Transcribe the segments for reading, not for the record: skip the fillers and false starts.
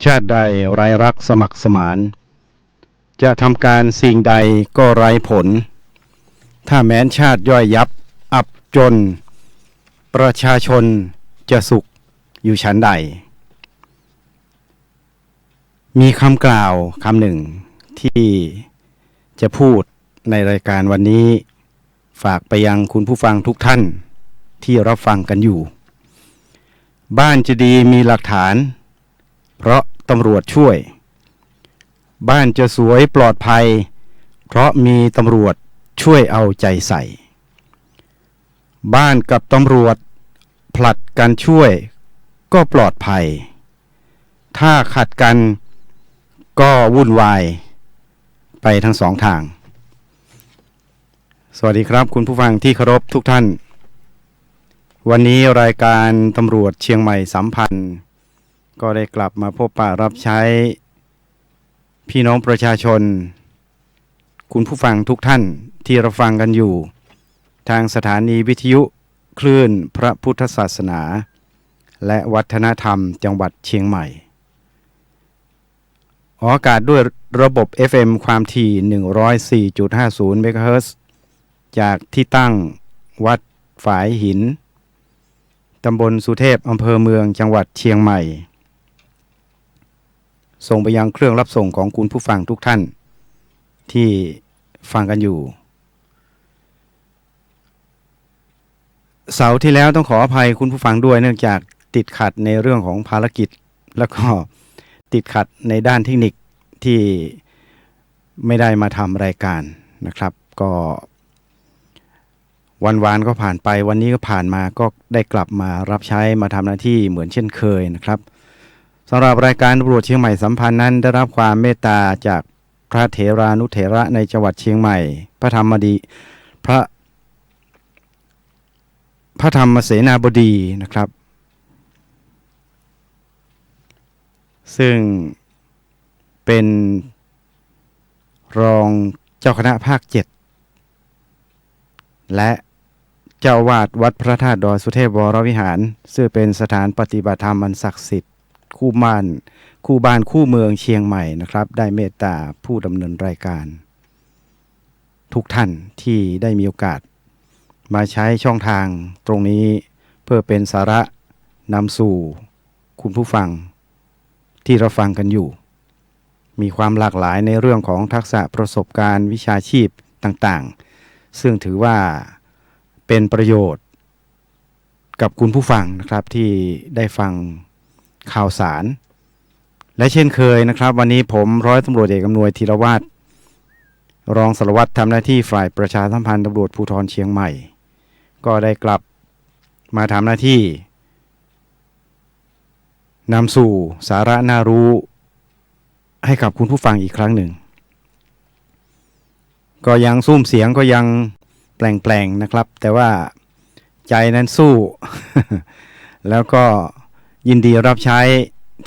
ชาติใดไร้รักสมัครสมานจะทำการสิ่งใดก็ไร้ผลถ้าแม้นชาติย่อยยับอับจนประชาชนจะสุขอยู่ชั้นใดมีคำกล่าวคำหนึ่งที่จะพูดในรายการวันนี้ฝากไปยังคุณผู้ฟังทุกท่านที่รับฟังกันอยู่บ้านจะดีมีหลักฐานเพราะตำรวจช่วยบ้านจะสวยปลอดภัยเพราะมีตำรวจช่วยเอาใจใส่บ้านกับตำรวจผลัดกันช่วยก็ปลอดภัยถ้าขัดกันก็วุ่นวายไปทั้งสองทางสวัสดีครับคุณผู้ฟังที่เคารพทุกท่านวันนี้รายการตำรวจเชียงใหม่สัมพันธ์ก็ได้กลับมาพบปะรับใช้พี่น้องประชาชนคุณผู้ฟังทุกท่านที่รับฟังกันอยู่ทางสถานีวิทยุคลื่นพระพุทธศาสนาและวัฒนธรรมจังหวัดเชียงใหม่ออกอากาศด้วยระบบ FM ความถี่ 104.50 เมกะเฮิรตซ์จากที่ตั้งวัดฝายหินตำบลสุเทพอำเภอเมืองจังหวัดเชียงใหม่ส่งไปยังเครื่องรับส่งของคุณผู้ฟังทุกท่านที่ฟังกันอยู่เสาร์ที่แล้วต้องขออภัยคุณผู้ฟังด้วยเนื่องจากติดขัดในเรื่องของภารกิจแล้วก็ติดขัดในด้านเทคนิคที่ไม่ได้มาทำรายการนะครับก็วันวานก็ผ่านไปวันนี้ก็ผ่านมาก็ได้กลับมารับใช้มาทำหน้าที่เหมือนเช่นเคยนะครับสำหรับรายการตำรวจเชียงใหม่สัมพันธ์นั้นได้รับความเมตตาจากพระเถรานุเถระในจังหวัดเชียงใหม่พระธรรมเสนาบดีนะครับซึ่งเป็นรองเจ้าคณะภาค 7และเจ้าวาดวัดพระธาตุดอยสุเทพวรวิหารซึ่งเป็นสถานปฏิบัติธรรมอันศักดิ์สิทธิ์คู่บ้านคู่เมืองเชียงใหม่นะครับได้เมตตาผู้ดำเนินรายการทุกท่านที่ได้มีโอกาสมาใช้ช่องทางตรงนี้เพื่อเป็นสาระนำสู่คุณผู้ฟังที่เราฟังกันอยู่มีความหลากหลายในเรื่องของทักษะประสบการณ์วิชาชีพต่างๆซึ่งถือว่าเป็นประโยชน์กับคุณผู้ฟังนะครับที่ได้ฟังข่าวสารและเช่นเคยนะครับวันนี้ผมร้อยตำรวจเอกอำนวยธีรวาทรองสารวัตรทำหน้าที่ฝ่ายประชาสัมพันธ์ตำรวจภูธรเชียงใหม่ก็ได้กลับมาทำหน้าที่นำสู่สาระน่ารู้ให้กับคุณผู้ฟังอีกครั้งหนึ่งก็ยังซุ้มเสียงก็ยังแปลงๆนะครับแต่ว่าใจนั้นสู้ แล้วก็ยินดีรับใช้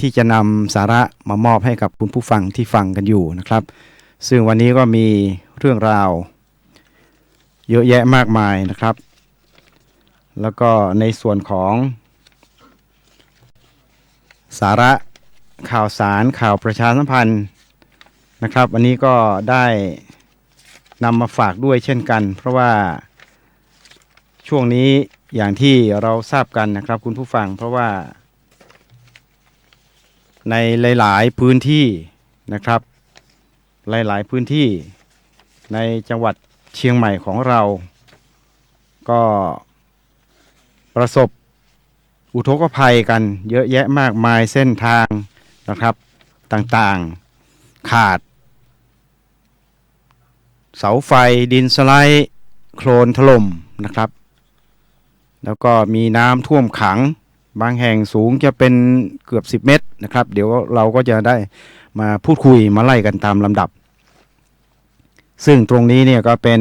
ที่จะนำสาระมามอบให้กับคุณผู้ฟังที่ฟังกันอยู่นะครับซึ่งวันนี้ก็มีเรื่องราวเยอะแยะมากมายนะครับแล้วก็ในส่วนของสาระข่าวสารข่าวประชาสัมพันธ์นะครับวันนี้ก็ได้นำมาฝากด้วยเช่นกันเพราะว่าช่วงนี้อย่างที่เราทราบกันนะครับคุณผู้ฟังเพราะว่าในหลายๆพื้นที่นะครับหลายๆพื้นที่ในจังหวัดเชียงใหม่ของเราก็ประสบอุทกภัยกันเยอะแยะมากมายเส้นทางนะครับต่างๆขาดเสาไฟดินสไลด์โคลนถล่มนะครับแล้วก็มีน้ำท่วมขังบางแห่งสูงจะเป็นเกือบ10 เมตรนะครับเดี๋ยวเราก็จะได้มาพูดคุยมาไล่กันตามลำดับซึ่งตรงนี้เนี่ยก็เป็น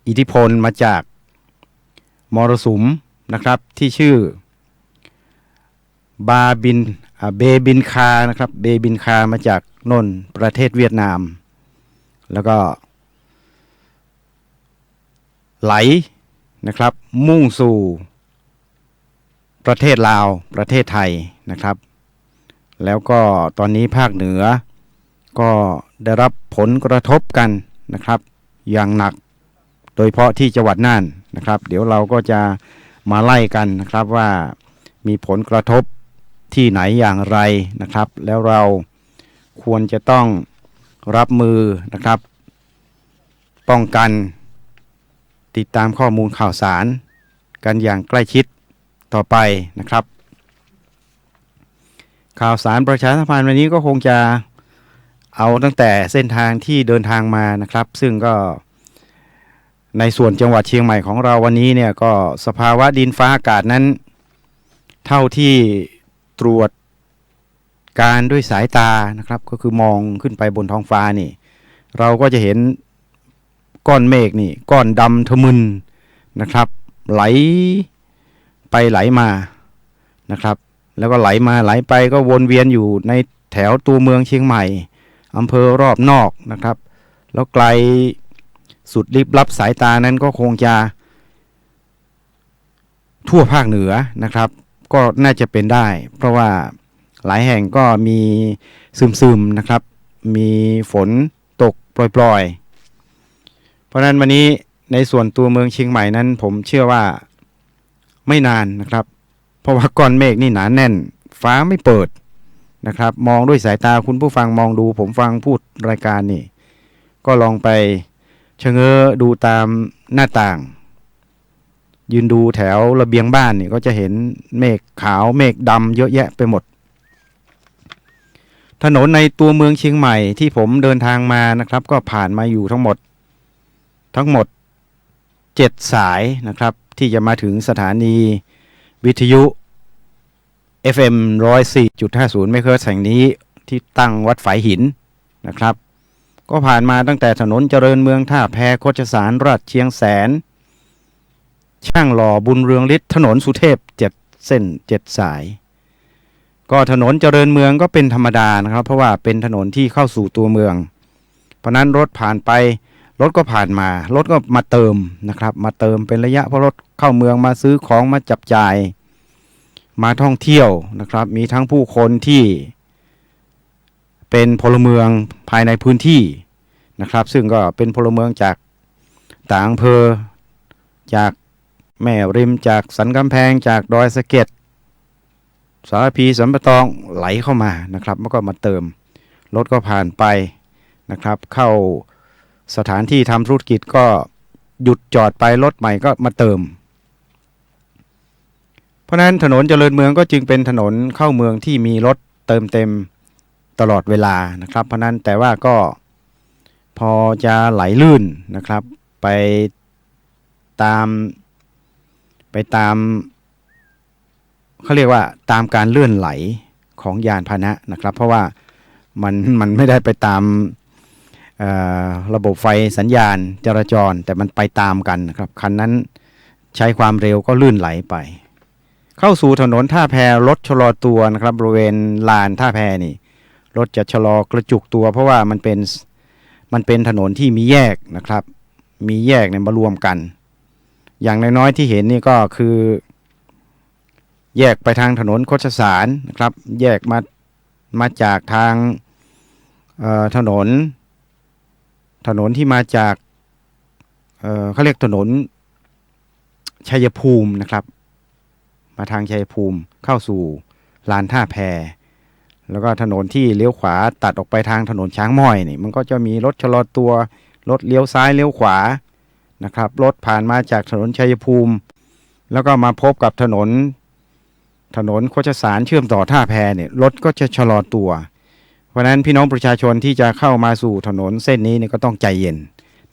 อิทธิพลมาจากมรสุมนะครับที่ชื่อเบบินคานะครับเบบินคามาจากนนประเทศเวียดนามแล้วก็ไหลนะครับมุ่งสู่ประเทศลาวประเทศไทยนะครับ แล้วก็ตอนนี้ภาคเหนือก็ได้รับผลกระทบกันนะครับอย่างหนักโดยเฉพาะที่จังหวัดน่านนะครับเดี๋ยวเราก็จะมาไล่กันนะครับว่ามีผลกระทบที่ไหนอย่างไรนะครับแล้วเราควรจะต้องรับมือนะครับป้องกันติดตามข้อมูลข่าวสารกันอย่างใกล้ชิดต่อไปนะครับข่าวสารประชาสัมพันธ์วันนี้ก็คงจะเอาตั้งแต่เส้นทางที่เดินทางมานะครับซึ่งก็ในส่วนจังหวัดเชียงใหม่ของเราวันนี้เนี่ยก็สภาวะดินฟ้าอากาศนั้นเท่าที่ตรวจการด้วยสายตานะครับก็คือมองขึ้นไปบนท้องฟ้านี่เราก็จะเห็นก้อนเมฆนี่ก้อนดำทะมึนนะครับไหลไปไหลมานะครับแล้วก็ไหลมาไหลไปก็วนเวียนอยู่ในแถวตัวเมืองเชียงใหม่อำเภอรอบนอกนะครับแล้วไกลสุดลิบลับสายตานั้นก็คงจะทั่วภาคเหนือนะครับก็น่าจะเป็นได้เพราะว่าหลายแห่งก็มีซึมๆนะครับมีฝนตกปล่อยๆเพราะนั้นวันนี้ในส่วนตัวเมืองเชียงใหม่นั้นผมเชื่อว่าไม่นานนะครับเพราะว่าก้อนเมฆนี่หนาแน่นฟ้าไม่เปิดนะครับมองด้วยสายตาคุณผู้ฟังมองดูผมฟังพูดรายการนี่ก็ลองไปชะเง้อดูตามหน้าต่างยืนดูแถวระเบียงบ้านนี่ก็จะเห็นเมฆขาวเมฆดำเยอะแยะไปหมดถนนในตัวเมืองเชียงใหม่ที่ผมเดินทางมานะครับก็ผ่านมาอยู่ทั้งหมด7 สายนะครับที่จะมาถึงสถานีวิทยุ FM 104.50 เมกะเฮิรตซ์แห่งนี้ที่ตั้งวัดฝายหินนะครับก็ผ่านมาตั้งแต่ถนนเจริญเมืองท่าแพโคชสารราชเชียงแสนช่างหล่อบุญเรืองฤทธิ์ถนนสุเทพ7 เส้น 7 สายก็ถนนเจริญเมืองก็เป็นธรรมดานะครับเพราะว่าเป็นถนนที่เข้าสู่ตัวเมืองเพราะนั้นรถผ่านไปรถก็ผ่านมารถก็มาเติมนะครับมาเติมเป็นระยะเพราะรถเข้าเมืองมาซื้อของมาจับจ่ายมาท่องเที่ยวนะครับมีทั้งผู้คนที่เป็นพลเมืองภายในพื้นที่นะครับซึ่งก็เป็นพลเมืองจากต่างอำเภอจากแม่ริมจากสันกำแพงจากดอยสะเก็ดสารพีสันปะตองไหลเข้ามานะครับแล้วก็มาเติมรถก็ผ่านไปนะครับเข้าสถานที่ทำธุรกิจก็หยุดจอดไปรถใหม่ก็มาเติมเพราะนั้นถนนเจริญเมืองก็จึงเป็นถนนเข้าเมืองที่มีรถเติมเต็มตลอดเวลานะครับเพราะนั้นแต่ว่าก็พอจะไหลลื่นนะครับไปตามเขาเรียกว่าตามการเลื่อนไหลของยานพาหนะนะครับเพราะว่ามันไม่ได้ไปตามระบบไฟสัญญาณจราจรแต่มันไปตามกันนะครับคันนั้นใช้ความเร็วก็ลื่นไหลไปเข้าสู่ถนนท่าแพรถชะลอตัวนะครับบริเวณลานท่าแพนี่รถจะชะลอกระจุกตัวเพราะว่ามันเป็นถนนที่มีแยกนะครับมีแยกเนี่ยมารวมกันอย่างน้อยๆที่เห็นนี่ก็คือแยกไปทางถนนโคชสารนะครับแยกมาจากทางถนนที่มาจากเขาเรียกถนนชัยภูมินะครับมาทางชัยภูมิเข้าสู่ลานท่าแพแล้วก็ถนนที่เลี้ยวขวาตัดออกไปทางถนนช้างม้อยนี่มันก็จะมีรถชะลอตัวรถเลี้ยวซ้ายเลี้ยวขวานะครับรถผ่านมาจากถนนชัยภูมิแล้วก็มาพบกับถนนโคชสารเชื่อมต่อท่าแพเนี่ยรถก็จะชะลอตัวเพราะฉะนั้นพี่น้องประชาชนที่จะเข้ามาสู่ถนนเส้นนี้เนี่ยก็ต้องใจเย็น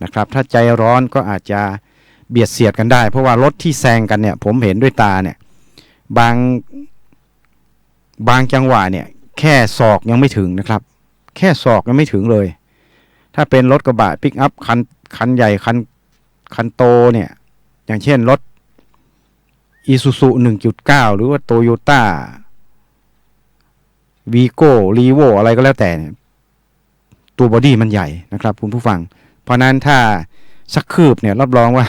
นะครับถ้าใจร้อนก็อาจจะเบียดเสียดกันได้เพราะว่ารถที่แซงกันเนี่ยผมเห็นด้วยตาเนี่ยบางจังหวะเนี่ยแค่ศอกยังไม่ถึงนะครับแค่ศอกยังไม่ถึงเลยถ้าเป็นรถกระบะปิกอัพคันใหญ่คันโตเนี่ยอย่างเช่นรถ Isuzu 1.9 หรือว่า Toyota Vigo Revo อะไรก็แล้วแต่เนี่ยตัวบอดี้มันใหญ่นะครับคุณผู้ฟังเพราะนั้นถ้าสักคืบเนี่ยรับรองว่า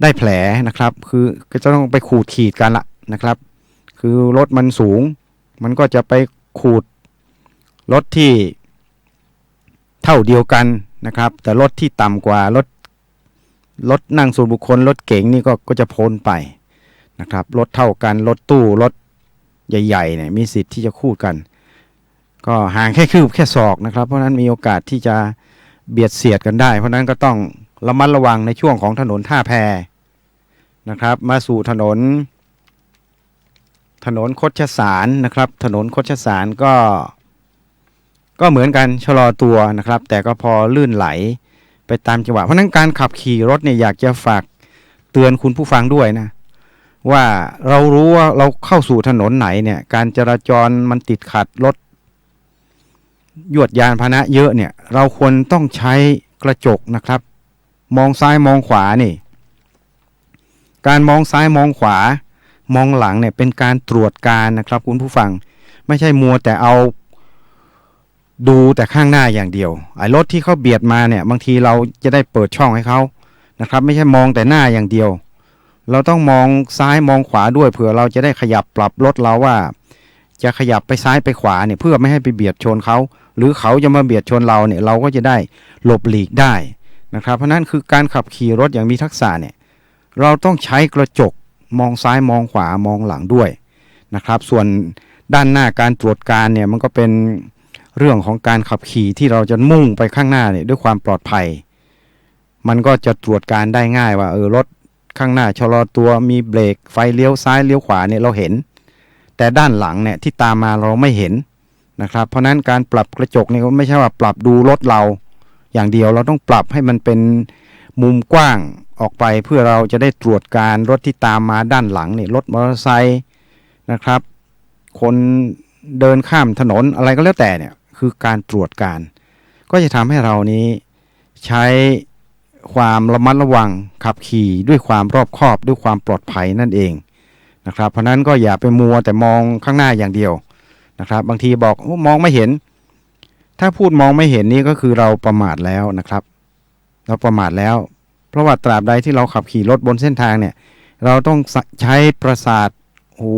ได้แผลนะครับคือก็จะต้องไปขูดขีดกันละนะครับคือรถมันสูงมันก็จะไป ขูดรถที่เท่าเดียวกันนะครับแต่รถที่ต่ำกว่ารถนั่งส่วนบุคคลรถเก๋งนี่ก็จะพ้นไปนะครับรถเท่ากันรถตู้รถใหญ่ๆเนี่ยมีสิทธิ์ที่จะขูดกันก็ห่างแค่คืบแค่ศอกนะครับเพราะนั้นมีโอกาสที่จะเบียดเสียดกันได้เพราะนั้นก็ต้องระมัดระวังในช่วงของถนนท่าแพนะครับมาสู่ถนนคดชสารนะครับถนนคดชสารก็เหมือนกันชะลอตัวนะครับแต่ก็พอลื่นไหลไปตามจังหวะเพราะนั้นการขับขี่รถเนี่ยอยากจะฝากเตือนคุณผู้ฟังด้วยนะว่าเรารู้ว่าเราเข้าสู่ถนนไหนเนี่ยการจราจรมันติดขัดรถยวดยานพาหนะเยอะเนี่ยเราควรต้องใช้กระจกนะครับมองซ้ายมองขวานี่การมองซ้ายมองขวามองหลังเนี่ยเป็นการตรวจการนะครับคุณผู้ฟังไม่ใช่มัวแต่เอาดูแต่ข้างหน้าอย่างเดียวไอ้รถที่เขาเบียดมาเนี่ยบางทีเราจะได้เปิดช่องให้เขานะครับไม่ใช่มองแต่หน้าอย่างเดียวเราต้องมองซ้ายมองขวาด้วยเผื่อเราจะได้ขยับปรับรถเราว่าจะขยับไปซ้ายไปขวาเนี่ยเพื่อไม่ให้ไปเบียดชนเขาหรือเขาจะมาเบียดชนเราเนี่ยเราก็จะได้หลบหลีกได้นะครับเพราะนั้นคือการขับขี่รถอย่างมีทักษะเนี่ยเราต้องใช้กระจกมองซ้ายมองขวามองหลังด้วยนะครับส่วนด้านหน้าการตรวจการเนี่ยมันก็เป็นเรื่องของการขับขี่ที่เราจะมุ่งไปข้างหน้าเนี่ยด้วยความปลอดภัยมันก็จะตรวจการได้ง่ายว่ารถข้างหน้าชะลอตัวมีเบรกไฟเลี้ยวซ้ายเลี้ยวขวาเนี่ยเราเห็นแต่ด้านหลังเนี่ยที่ตามมาเราไม่เห็นนะครับเพราะนั้นการปรับกระจกเนี่ยก็ไม่ใช่ว่าปรับดูรถเราอย่างเดียวเราต้องปรับให้มันเป็นมุมกว้างออกไปเพื่อเราจะได้ตรวจการรถที่ตามมาด้านหลังเนี่ยรถมอเตอร์ไซค์นะครับคนเดินข้ามถนนอะไรก็แล้วแต่เนี่ยคือการตรวจการก็จะทำให้เรานี้ใช้ความระมัดระวังขับขี่ด้วยความรอบคอบด้วยความปลอดภัยนั่นเองนะครับเพราะนั้นก็อย่าไปมัวแต่มองข้างหน้าอย่างเดียวนะครับบางทีบอกมองไม่เห็นถ้าพูดมองไม่เห็นนี่ก็คือเราประมาทแล้วนะครับเราประมาทแล้วเพราะว่าตราบใดที่เราขับขี่รถบนเส้นทางเนี่ยเราต้องใช้ประสาทหู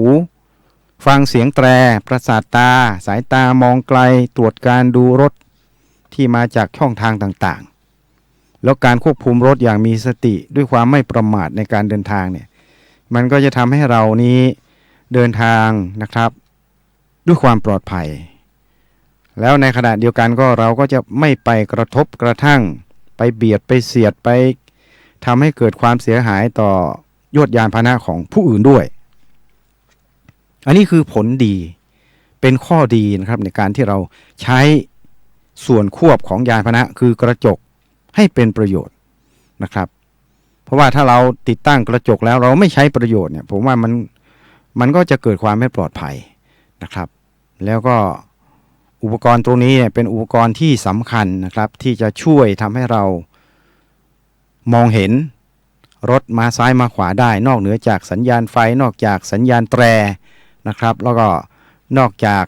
ฟังเสียงแตรประสาทตาสายตามองไกลตรวจการดูรถที่มาจากช่องทางต่างๆแล้วการควบคุมรถอย่างมีสติด้วยความไม่ประมาทในการเดินทางเนี่ยมันก็จะทำให้เรานี้เดินทางนะครับด้วยความปลอดภัยแล้วในขณะเดียวกันก็เราก็จะไม่ไปกระทบกระทั่งไปเบียดไปเสียดไปทำให้เกิดความเสียหายต่อยวดยานพาหนะของผู้อื่นด้วยอันนี้คือผลดีเป็นข้อดีนะครับในการที่เราใช้ส่วนควบของยานพาหนะคือกระจกให้เป็นประโยชน์นะครับเพราะว่าถ้าเราติดตั้งกระจกแล้วเราไม่ใช้ประโยชน์เนี่ยผมว่ามันก็จะเกิดความไม่ปลอดภัยนะครับแล้วก็อุปกรณ์ตรงนี้เป็นอุปกรณ์ที่สำคัญนะครับที่จะช่วยทำให้เรามองเห็นรถมาซ้ายมาขวาได้นอกเหนือจากสัญญาณไฟนอกจากสัญญาณแตรนะครับแล้วก็นอกจาก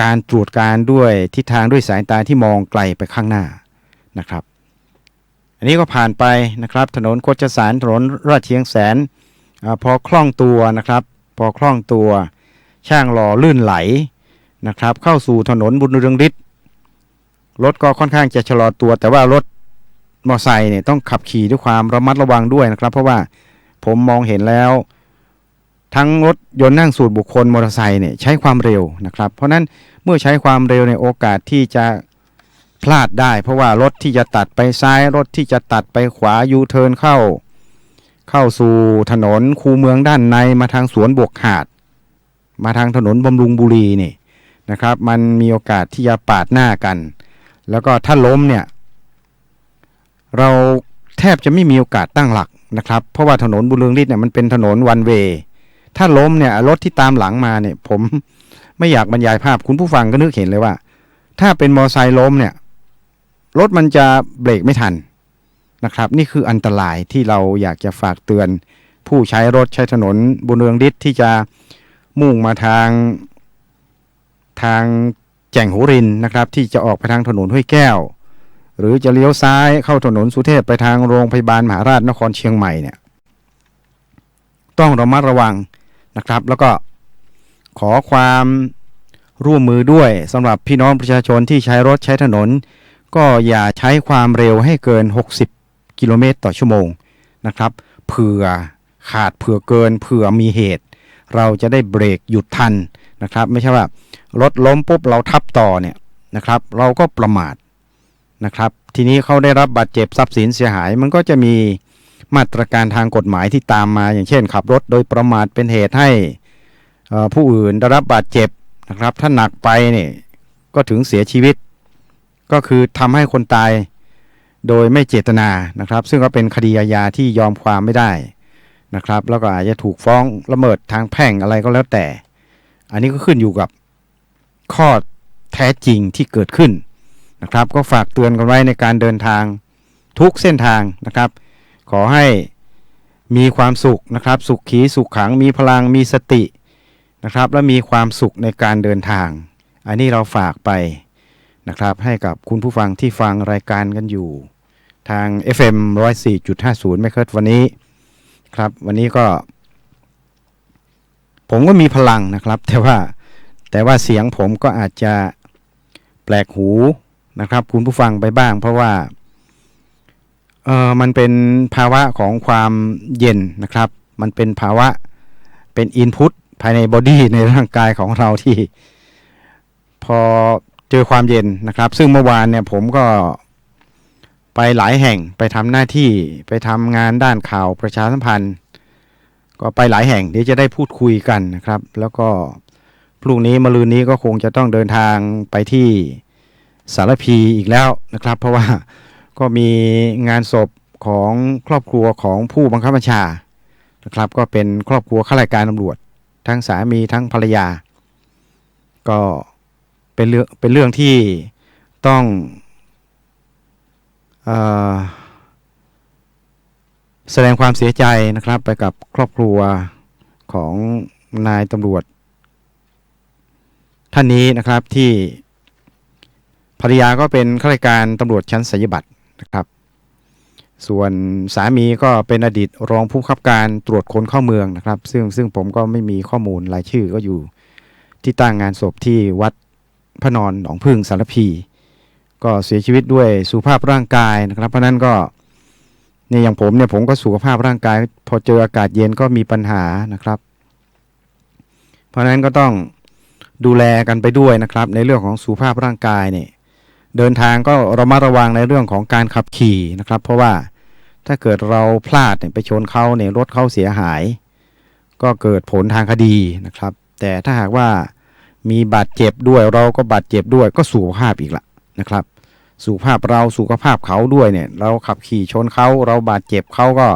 การตรวจการด้วยทิศทางด้วยสายตาที่มองไกลไปข้างหน้านะครับอันนี้ก็ผ่านไปนะครับถนนโคชสารถนนราชเชียงแสนพอคล่องตัวนะครับพอคล่องตัวช่างหล่อลื่นไหลนะครับเข้าสู่ถนนบุญเรืองฤทธิ์รถก็ค่อนข้างจะชะลอตัวแต่ว่ารถมอเตอร์ไซค์เนี่ยต้องขับขี่ด้วยความระมัดระวังด้วยนะครับเพราะว่าผมมองเห็นแล้วทั้งรถยนต์นั่งส่วนบุคคลมอเตอร์ไซค์เนี่ยใช้ความเร็วนะครับเพราะนั้นเมื่อใช้ความเร็วในโอกาสที่จะพลาดได้เพราะว่ารถที่จะตัดไปซ้ายรถที่จะตัดไปขวายูเทิร์นเข้าสู่ถนนคูเมืองด้านในมาทางสวนบวกหาดมาทางถนนบำรุงบุรีนี่นะครับมันมีโอกาสที่จะปาดหน้ากันแล้วก็ถ้าล้มเนี่ยเราแทบจะไม่มีโอกาสตั้งหลักนะครับเพราะว่าถนนบุญเรืองฤทธิ์เนี่ยมันเป็นถนนวันเวย์ถ้าล้มเนี่ยรถที่ตามหลังมาเนี่ยผมไม่อยากบรรยายภาพคุณผู้ฟังก็นึกเห็นเลยว่าถ้าเป็นมอเตอร์ไซค์ล้มเนี่ยรถมันจะเบรกไม่ทันนะครับนี่คืออันตรายที่เราอยากจะฝากเตือนผู้ใช้รถใช้ถนนบุญเรืองฤทธิ์ที่จะมุ่งมาทางแจ่งหูรินนะครับที่จะออกไปทางถนนห้วยแก้วหรือจะเลี้ยวซ้ายเข้าถนนสุเทพไปทางโรงพยาบาลมหาราชนครเชียงใหม่เนี่ยต้องระมัดระวังนะครับแล้วก็ขอความ ร่วมมือด้วยสำหรับพี่น้องประชาชนที่ใช้รถใช้ถนนก็อย่าใช้ความเร็วให้เกิน60 กิโลเมตรต่อชั่วโมงนะครับเผื่อขาดเผื่อเกินเผื่อมีเหตุเราจะได้เบรกหยุดทันนะครับไม่ใช่ว่ารถล้มปุ๊บเราทับต่อเนี่ยนะครับเราก็ประมาทนะครับทีนี้เขาได้รับบาดเจ็บทรัพย์สินเสียหายมันก็จะมีมาตรการทางกฎหมายที่ตามมาอย่างเช่นขับรถโดยประมาทเป็นเหตุให้ผู้อื่นได้รับบาดเจ็บนะครับถ้าหนักไปเนี่ยก็ถึงเสียชีวิตก็คือทำให้คนตายโดยไม่เจตนานะครับซึ่งก็เป็นคดีอาญาที่ยอมความไม่ได้นะครับแล้วก็อาจจะถูกฟ้องละเมิดทางแพ่งอะไรก็แล้วแต่อันนี้ก็ขึ้นอยู่กับข้อแท้จริงที่เกิดขึ้นนะครับก็ฝากเตือนกันไว้ในการเดินทางทุกเส้นทางนะครับขอให้มีความสุขนะครับสุขขีสุขขังมีพลังมีสตินะครับและมีความสุขในการเดินทางอันนี้เราฝากไปนะครับให้กับคุณผู้ฟังที่ฟังรายการกันอยู่ทาง FM 104.50 เมกะเฮิรตซ์วันนี้ครับวันนี้ก็ผมก็มีพลังนะครับแต่ว่าเสียงผมก็อาจจะแปลกหูนะครับคุณผู้ฟังไปบ้างเพราะว่ามันเป็นภาวะของความเย็นนะครับมันเป็นภาวะเป็นอินพุตภายในบอดี้ในร่างกายของเราที่พอเจอความเย็นนะครับซึ่งเมื่อวานเนี่ยผมก็ไปหลายแห่งไปทำหน้าที่ไปทำงานด้านข่าวประชาสัมพันธ์ก็ไปหลายแห่งเดี๋ยวจะได้พูดคุยกันนะครับแล้วก็พรุ่งนี้มะรืนนี้ก็คงจะต้องเดินทางไปที่สารพีอีกแล้วนะครับเพราะว่าก็มีงานศพของครอบครัวของผู้บังคับบัญชานะครับก็เป็นครอบครัวข้าราชการตำรวจทั้งสามีทั้งภรรยาก็เป็นเรื่องที่ต้องแสดงความเสียใจนะครับไปกับครอบครัวของนายตำรวจท่านนี้นะครับที่ภรรยาก็เป็นข้าราชการตำรวจชั้นสัญญบัตรนะครับส่วนสามีก็เป็นอดีตรองผู้บังคับการตรวจคนเข้าเมืองนะครับซึ่งผมก็ไม่มีข้อมูลรายชื่อก็อยู่ที่ตั้งงานศพที่วัดพระนอนหนองพึ่งสารพีก็เสียชีวิตด้วยสุขภาพร่างกายนะครับเพราะนั้นก็เนี่ยอย่างผมเนี่ยผมก็สุขภาพร่างกายพอเจออากาศเย็นก็มีปัญหานะครับเพราะนั้นก็ต้องดูแลกันไปด้วยนะครับในเรื่องของสุขภาพร่างกายเนี่ยเดินทางก็ระมัดระวังในเรื่องของการขับขี่นะครับเพราะว่าถ้าเกิดเราพลาดเนี่ยไปชนเขาเนี่ยรถเขาเสียหายก็เกิดผลทางคดีนะครับแต่ถ้าหากว่ามีบาดเจ็บด้วยเราก็บาดเจ็บด้วยก็สุขภาพอีกละนะครับสุขภาพเราสุขภาพเขาด้วยเนี่ยเราขับขี่ชนเขาเราบาดเจ็บเขาก็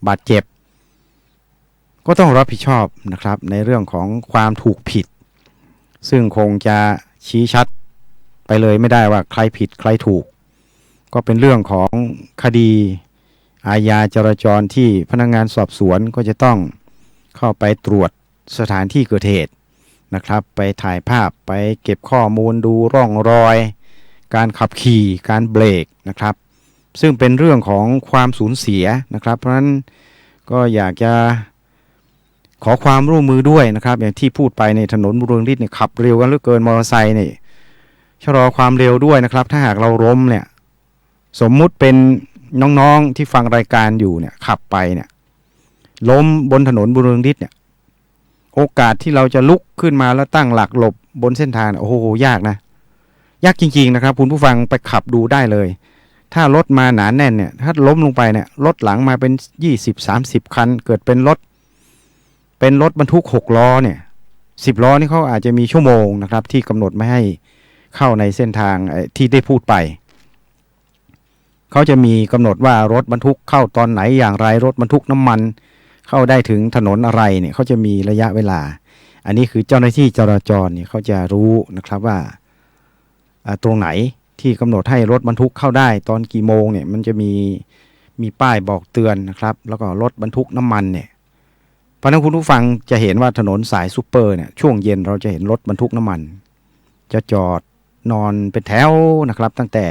บาดเจ็บก็ต้องรับผิดชอบนะครับในเรื่องของความถูกผิดซึ่งคงจะชี้ชัดไปเลยไม่ได้ว่าใครผิดใครถูกก็เป็นเรื่องของคดีอาญาจราจรที่พนักงานสอบสวนก็จะต้องเข้าไปตรวจสถานที่เกิดเหตุนะครับไปถ่ายภาพไปเก็บข้อมูลดูร่องรอยการขับขี่การเบรกนะครับซึ่งเป็นเรื่องของความสูญเสียนะครับเพราะฉะนั้นก็อยากจะขอความร่วมมือด้วยนะครับอย่างที่พูดไปในถนนบุรีรัมย์เนี่ยขับเร็วกันเหลือเกินมอเตอร์ไซค์เนี่ยชะลอความเร็วด้วยนะครับถ้าหากเราล้มเนี่ยสมมุติเป็นน้องๆที่ฟังรายการอยู่เนี่ยขับไปเนี่ยล้มบนถนนบุรีรัมย์เนี่ยโอกาสที่เราจะลุกขึ้นมาแล้วตั้งหลักหลบบนเส้นทางโอ้โหยากนะยากจริงๆนะครับคุณผู้ฟังไปขับดูได้เลยถ้ารถมาหนาแน่นเนี่ยถ้าล้มลงไปเนี่ยรถหลังมาเป็น20-30 คันเกิดเป็นรถบรรทุก6ล้อเนี่ย10ล้อนี่เขาอาจจะมีชั่วโมงนะครับที่กำหนดไม่ให้เข้าในเส้นทางที่ได้พูดไปเขาจะมีกำหนดว่ารถบรรทุกเข้าตอนไหนอย่างไรรถบรรทุกน้ำมันเข้าได้ถึงถนนอะไรเนี่ยเขาจะมีระยะเวลาอันนี้คือเจ้าหน้าที่จราจรเนี่ยเขาจะรู้นะครับว่าตรงไหนที่กำหนดให้รถบรรทุกเข้าได้ตอนกี่โมงเนี่ยมันจะมีป้ายบอกเตือนนะครับแล้วก็รถบรรทุกน้ำมันเนี่ยเพราะนั้นคุณผู้ฟังจะเห็นว่าถนนสายซูเปอร์เนี่ยช่วงเย็นเราจะเห็นรถบรรทุกน้ำมันจะจอดนอนเป็นแถวนะครับตั้งแต่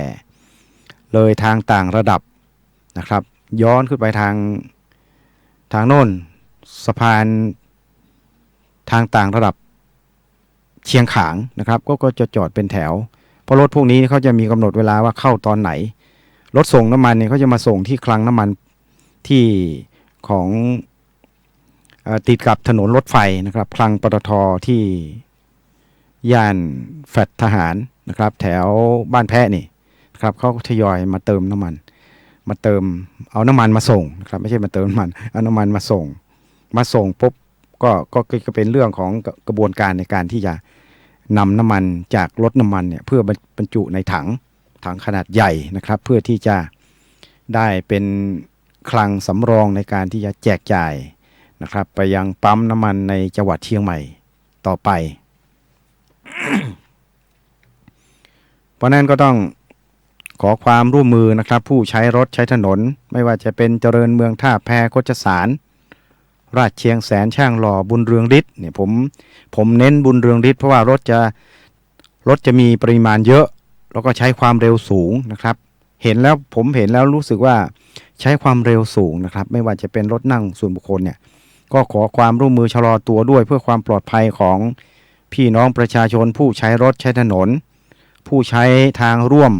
เลยทางต่างระดับนะครับย้อนขึ้นไปทางโน้นสะพานทางต่างระดับ เชียงขางนะครับก็จะจอดเป็นแถวเพราะรถพวกนี้เขาจะมีกำหนดเวลาว่าเข้าตอนไหนรถส่งน้ำมันเนี่ยเขาจะมาส่งที่คลังน้ำมันที่ของติดกับถนนรถไฟนะครับคลังปตทที่ย่านแฟลตทหารนะครับแถวบ้านแพะนี่นะครับเขาทยอยมาเติมน้ำมันมาเติมเอาน้ำมันมาส่งนะครับไม่ใช่มาเติมน้ำมันเอาน้ำมันมาส่งปุ๊บก็เป็นเรื่องของกระบวนการในการที่จะนำน้ำมันจากรถน้ำมันเนี่ยเพื่อบรรจุในถังขนาดใหญ่นะครับเพื่อที่จะได้เป็นคลังสำรองในการที่จะแจกจ่ายนะครับไปยังปั๊มน้ำมันในจังหวัดเชียงใหม่ต่อไป เพราะนั้นก็ต้องขอความร่วมมือนะครับผู้ใช้รถใช้ถนนไม่ว่าจะเป็นเจริญเมืองท่าแพโคชสารราชเชียงแสนช่างหล่อบุญเรืองฤทธิ์เนี่ยผมเน้นบุญเรืองฤทธิ์เพราะว่ารถจะมีปริมาณเยอะแล้วก็ใช้ความเร็วสูงนะครับผมเห็นแล้วรู้สึกว่าใช้ความเร็วสูงนะครับไม่ว่าจะเป็นรถนั่งส่วนบุคคลเนี่ยก็ขอความร่วมมือชะลอตัวด้วยเพื่อความปลอดภัยของพี่น้องประชาชนผู้ใช้รถใช้ถนนผู้ใช้ทางร่วม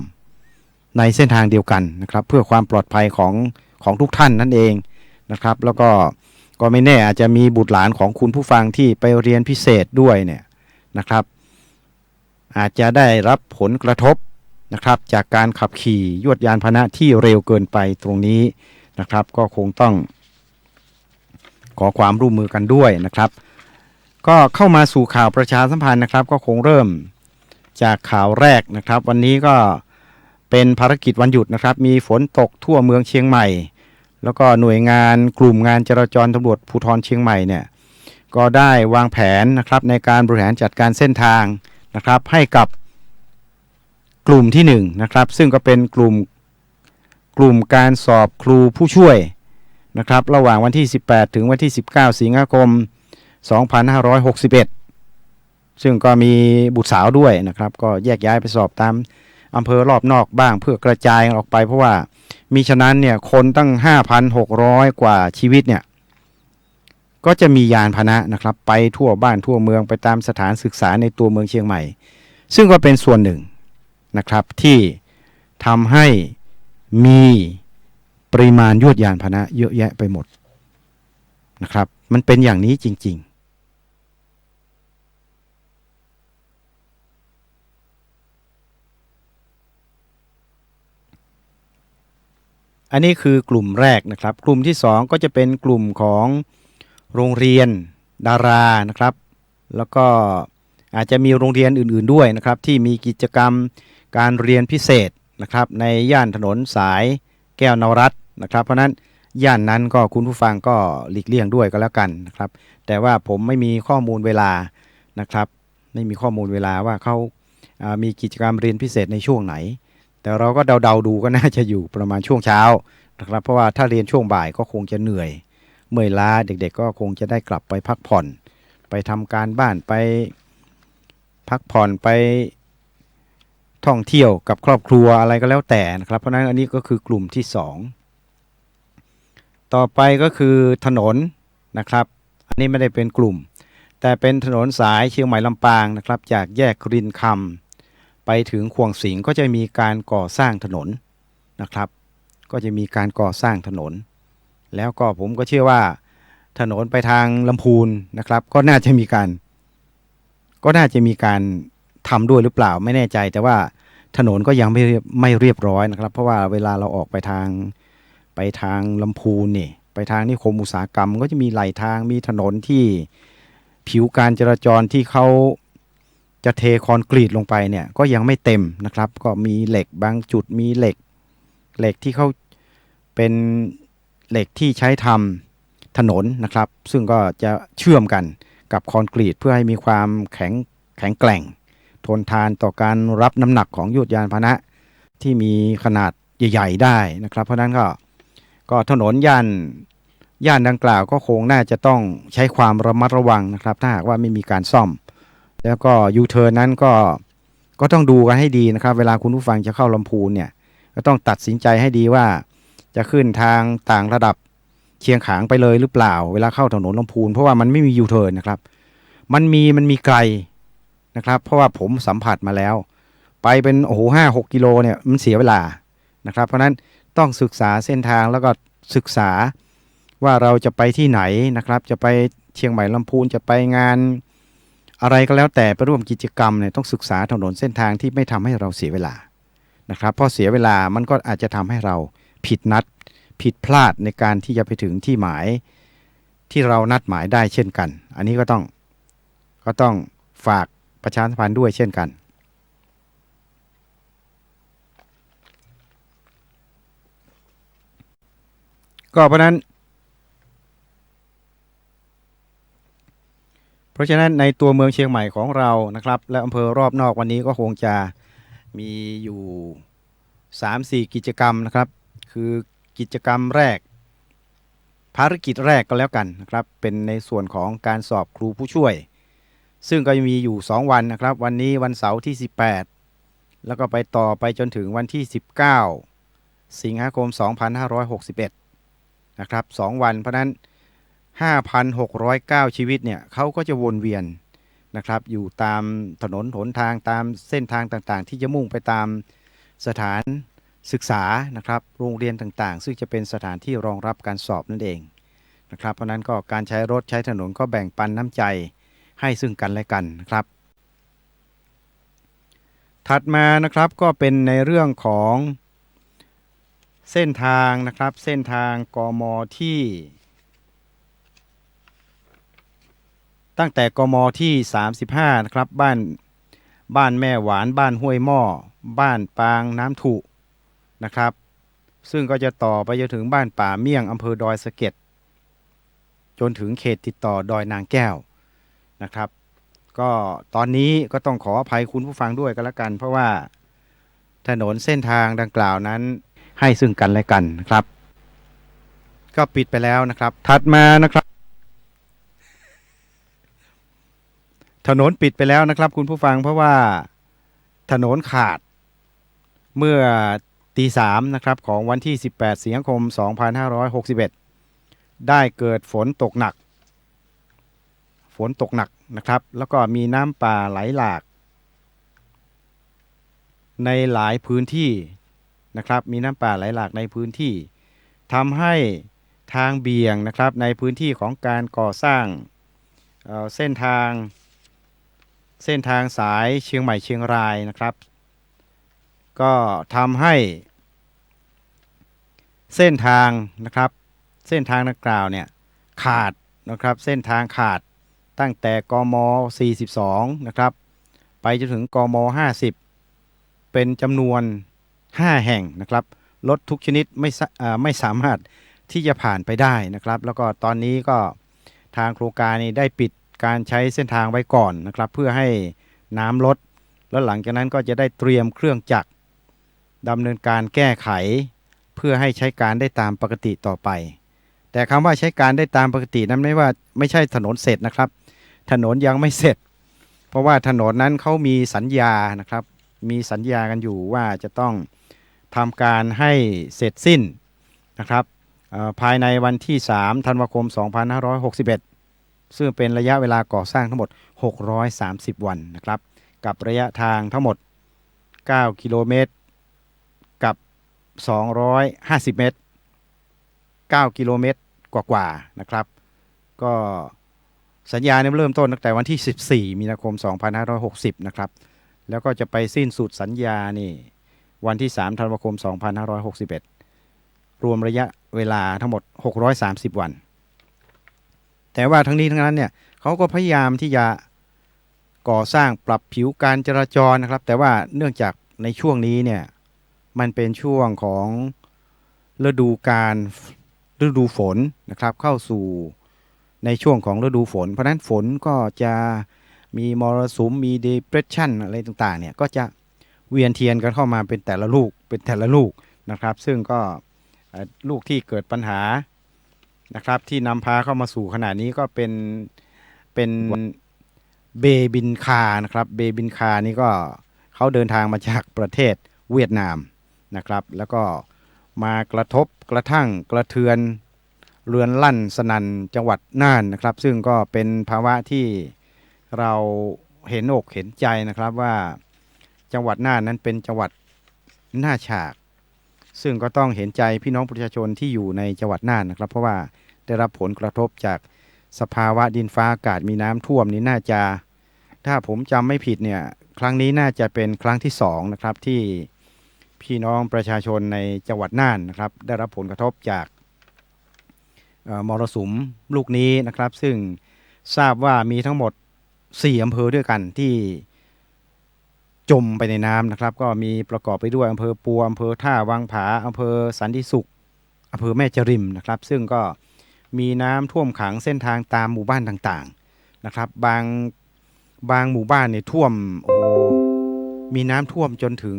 ในเส้นทางเดียวกันนะครับเพื่อความปลอดภัยของทุกท่านนั่นเองนะครับแล้วก็ไม่แน่อาจจะมีบุตรหลานของคุณผู้ฟังที่ไปเรียนพิเศษด้วยเนี่ยนะครับอาจจะได้รับผลกระทบนะครับจากการขับขี่ยวดยานพาหนะที่เร็วเกินไปตรงนี้นะครับก็คงต้องขอความร่วมมือกันด้วยนะครับก็เข้ามาสู่ข่าวประชาสัมพันธ์นะครับก็คงเริ่มจากข่าวแรกนะครับวันนี้ก็เป็นภารกิจวันหยุดนะครับมีฝนตกทั่วเมืองเชียงใหม่แล้วก็หน่วยงานกลุ่มงานจราจรตำรวจภูธรเชียงใหม่เนี่ยก็ได้วางแผนนะครับในการบริหารจัดการเส้นทางนะครับให้กับกลุ่มที่1นะครับซึ่งก็เป็นกลุ่มการสอบครูผู้ช่วยนะครับระหว่างวันที่18ถึงวันที่19สิงหาคม2561ซึ่งก็มีบุตรสาวด้วยนะครับก็แยกย้ายไปสอบตามอำเภอรอบนอกบ้างเพื่อกระจายออกไปเพราะว่ามีฉะนั้นเนี่ยคนตั้ง 5,600 กว่าชีวิตเนี่ยก็จะมียานพาหนะนะครับไปทั่วบ้านทั่วเมืองไปตามสถานศึกษาในตัวเมืองเชียงใหม่ซึ่งก็เป็นส่วนหนึ่งนะครับที่ทำให้มีปริมาณยวดยานพาหนะเยอะแยะไปหมดนะครับมันเป็นอย่างนี้จริงๆอันนี้คือกลุ่มแรกนะครับกลุ่มที่2ก็จะเป็นกลุ่มของโรงเรียนดารานะครับแล้วก็อาจจะมีโรงเรียนอื่นๆด้วยนะครับที่มีกิจกรรมการเรียนพิเศษนะครับในย่านถนนสายแก้วนวรัตน์นะครับเพราะนั้นย่านนั้นก็คุณผู้ฟังก็หลีกเลี่ยงด้วยก็แล้วกันนะครับแต่ว่าผมไม่มีข้อมูลเวลานะครับไม่มีข้อมูลเวลาว่าเขามีกิจกรรมเรียนพิเศษในช่วงไหนแต่เราก็เดาๆดูก็น่าจะอยู่ประมาณช่วงเช้านะครับเพราะว่าถ้าเรียนช่วงบ่ายก็คงจะเหนื่อยเมื่อยล้าเด็กๆก็คงจะได้กลับไปพักผ่อนไปทำการบ้านไปพักผ่อนไปท่องเที่ยวกับครอบครัวอะไรก็แล้วแต่นะครับเพราะนั้นอันนี้ก็คือกลุ่มที่2ต่อไปก็คือถนนนะครับอันนี้ไม่ได้เป็นกลุ่มแต่เป็นถนนสายเชียงใหม่ลำปางนะครับจากแยกรินคำไปถึงขวงสิงห์ก็จะมีการก่อสร้างถนนนะครับก็จะมีการก่อสร้างถนนแล้วก็ผมก็เชื่อว่าถนนไปทางลำพูนนะครับก็น่าจะมีการทำด้วยหรือเปล่าไม่แน่ใจแต่ว่าถนนก็ยังไม่เรียบร้อยนะครับเพราะว่าเวลาเราออกไปทางลำพูนนี่ไปทางนิคมอุตสาหกรรมก็จะมีไหลทางมีถนนที่ผิวการจราจรที่เขาจะเทคอนกรีตลงไปเนี่ยก็ยังไม่เต็มนะครับก็มีเหล็กบางจุดมีเหล็กที่เขาเป็นเหล็กที่ใช้ทำถนนนะครับซึ่งก็จะเชื่อมกันกับคอนกรีตเพื่อให้มีความแข็งแกร่งทนทานต่อการรับน้ำหนักของยวดยานพาหนะที่มีขนาดใหญ่ๆได้นะครับเพราะนั้นก็ถนนย่านดังกล่าวก็คงน่าจะต้องใช้ความระมัดระวังนะครับถ้าหากว่าไม่มีการซ่อมแล้วก็ยูเทิร์นนั้นก็ต้องดูกันให้ดีนะครับเวลาคุณผู้ฟังจะเข้าลำพูนเนี่ยก็ต้องตัดสินใจให้ดีว่าจะขึ้นทางต่างระดับเชียงขางไปเลยหรือเปล่าเวลาเข้าถนนลำพูนเพราะว่ามันไม่มียูเทิร์นนะครับมันมีไกล นะครับเพราะว่าผมสัมผัสมาแล้วไปเป็นโอ้โห5-6 กิโลเนี่ยมันเสียเวลานะครับเพราะนั้นต้องศึกษาเส้นทางแล้วก็ศึกษาว่าเราจะไปที่ไหนนะครับจะไปเชียงใหม่ลำพูนจะไปงานอะไรก็แล้วแต่ไปร่วมกิจกรรมเนี่ยต้องศึกษาถนนเส้นทางที่ไม่ทำให้เราเสียเวลานะครับเพราะเสียเวลามันก็อาจจะทำให้เราผิดนัดผิดพลาดในการที่จะไปถึงที่หมายที่เรานัดหมายได้เช่นกันอันนี้ก็ต้องฝากประชาสัมพันธ์ด้วยเช่นกันก็เพราะฉะนั้นในตัวเมืองเชียงใหม่ของเรานะครับและอำเภอรอบนอกวันนี้ก็คงจะมีอยู่3-4 กิจกรรมนะครับคือกิจกรรมแรกภารกิจแรกก็แล้วกันนะครับเป็นในส่วนของการสอบครูผู้ช่วยซึ่งก็มีอยู่2วันนะครับวันนี้วันเสาร์ที่18แล้วก็ไปต่อไปจนถึงวันที่19สิงหาคม2561นะครับ2วันเพราะนั้น5,609 ชีวิตเนี่ยเขาก็จะวนเวียนนะครับอยู่ตามถนนหนทางตามเส้นทางต่างๆที่จะมุ่งไปตามสถานศึกษานะครับโรงเรียนต่างๆซึ่งจะเป็นสถานที่รองรับการสอบนั่นเองนะครับเพราะนั้นก็การใช้รถใช้ถนนก็แบ่งปันน้ำใจให้ซึ่งกันและกันนะครับถัดมานะครับก็เป็นในเรื่องของเส้นทางนะครับเส้นทางกมที่ตั้งแต่กมที่35นะครับบ้านแม่หวานบ้านห้วยหม้อบ้านปางน้ำถุนะครับซึ่งก็จะต่อไปจนถึงบ้านป่าเมี่ยงอำเภอดอยสะเก็ดจนถึงเขตติดต่อดอยนางแก้วนะครับก็ตอนนี้ก็ต้องขออภัยคุณผู้ฟังด้วยกันละกันเพราะว่าถนนเส้นทางดังกล่าวนั้นให้ซึ่งกันและกันนะครับก็ปิดไปแล้วนะครับถัดมานะครับถนนปิดไปแล้วนะครับคุณผู้ฟังเพราะว่าถนนขาดเมื่อตี 3นะครับของวันที่18สิงหาคม2561ได้เกิดฝนตกหนักนะครับแล้วก็มีน้ำป่าไหลหลากในหลายพื้นที่นะครับมีน้ำป่าไหลหลากในพื้นที่ทำให้ทางเบี่ยงนะครับในพื้นที่ของการก่อสร้างเส้นทางสายเชียงใหม่เชียงรายนะครับก็ทำให้เส้นทางนะครับเส้นทางดังกล่าวเนี่ยขาดนะครับเส้นทางขาดตั้งแต่กม42นะครับไปจนถึงกม50เป็นจำนวน5แห่งนะครับรถทุกชนิดไม่สามารถที่จะผ่านไปได้นะครับแล้วก็ตอนนี้ก็ทางโครงการนี้ได้ปิดการใช้เส้นทางไว้ก่อนนะครับเพื่อให้น้ำลดแล้วหลังจากนั้นก็จะได้เตรียมเครื่องจักรดำเนินการแก้ไขเพื่อให้ใช้การได้ตามปกติต่อไปแต่คำว่าใช้การได้ตามปกตินั้นไม่ใช่ถนนเสร็จนะครับถนนยังไม่เสร็จเพราะว่าถนนนั้นเขามีสัญญานะครับมีสัญญากันอยู่ว่าจะต้องทำการให้เสร็จสิ้นนะครับภายในวันที่3ธันวาคม2561ซึ่งเป็นระยะเวลาก่อสร้างทั้งหมด630วันนะครับกับระยะทางทั้งหมด9 กิโลเมตรกับ250 เมตร9 กิโลเมตรกว่าๆนะครับก็สัญญาเนี่ยเริ่มต้นตั้งแต่วันที่14มีนาคม2560นะครับแล้วก็จะไปสิ้นสุดสัญญานี่วันที่3ธันวาคม2561รวมระยะเวลาทั้งหมด630วันแต่ว่าทั้งนี้ทั้งนั้นเนี่ยเขาก็พยายามที่จะก่อสร้างปรับผิวการจราจรนะครับแต่ว่าเนื่องจากในช่วงนี้เนี่ยมันเป็นช่วงของฤดูฝนนะครับเข้าสู่ในช่วงของฤดูฝนเพราะนั้นฝนก็จะมีมรสุมมี depression อะไรต่างๆเนี่ยก็จะเวียนเทียนกันเข้ามาเป็นแต่ละลูกนะครับซึ่งก็ลูกที่เกิดปัญหานะครับที่นำพาเข้ามาสู่ขนาดนี้ก็เป็นเบบินคานะครับเบบินคานี่ก็เขาเดินทางมาจากประเทศเวียดนามนะครับแล้วก็มากระทบกระทั่งกระเทือนเรือนลั่นสนั่นจังหวัดน่านนะครับซึ่งก็เป็นภาวะที่เรา เห็นอกเห็นใจนะครับว่าจังหวัดน่านนั้นเป็นจังหวัดหน้าฉากซึ่งก็ต้องเห็นใจพี่น้องประชาชนที่อยู่ในจังหวัดน่านนะครับเพราะว่าได้รับผลกระทบจากสภาวะดินฟ้าอากาศมีน้ำท่วมนี้น่าจะถ้าผมจำไม่ผิดเนี่ยครั้งนี้น่าจะเป็นครั้งที่2นะครับที่พี่น้องประชาชนในจังหวัดน่านนะครับได้รับผลกระทบจากมรสุมลูกนี้นะครับซึ่งทราบว่ามีทั้งหมด4อำเภอด้วยกันที่จมไปในน้ำนะครับก็มีประกอบไปด้วยอำเภอปัวอำเภอท่าวังผาอำเภอสันติสุขอำเภอแม่จริมนะครับซึ่งก็มีน้ำท่วมขังเส้นทางตามหมู่บ้านต่างๆนะครับบางหมู่บ้านเนี่ยท่วมมีน้ำท่วมจนถึ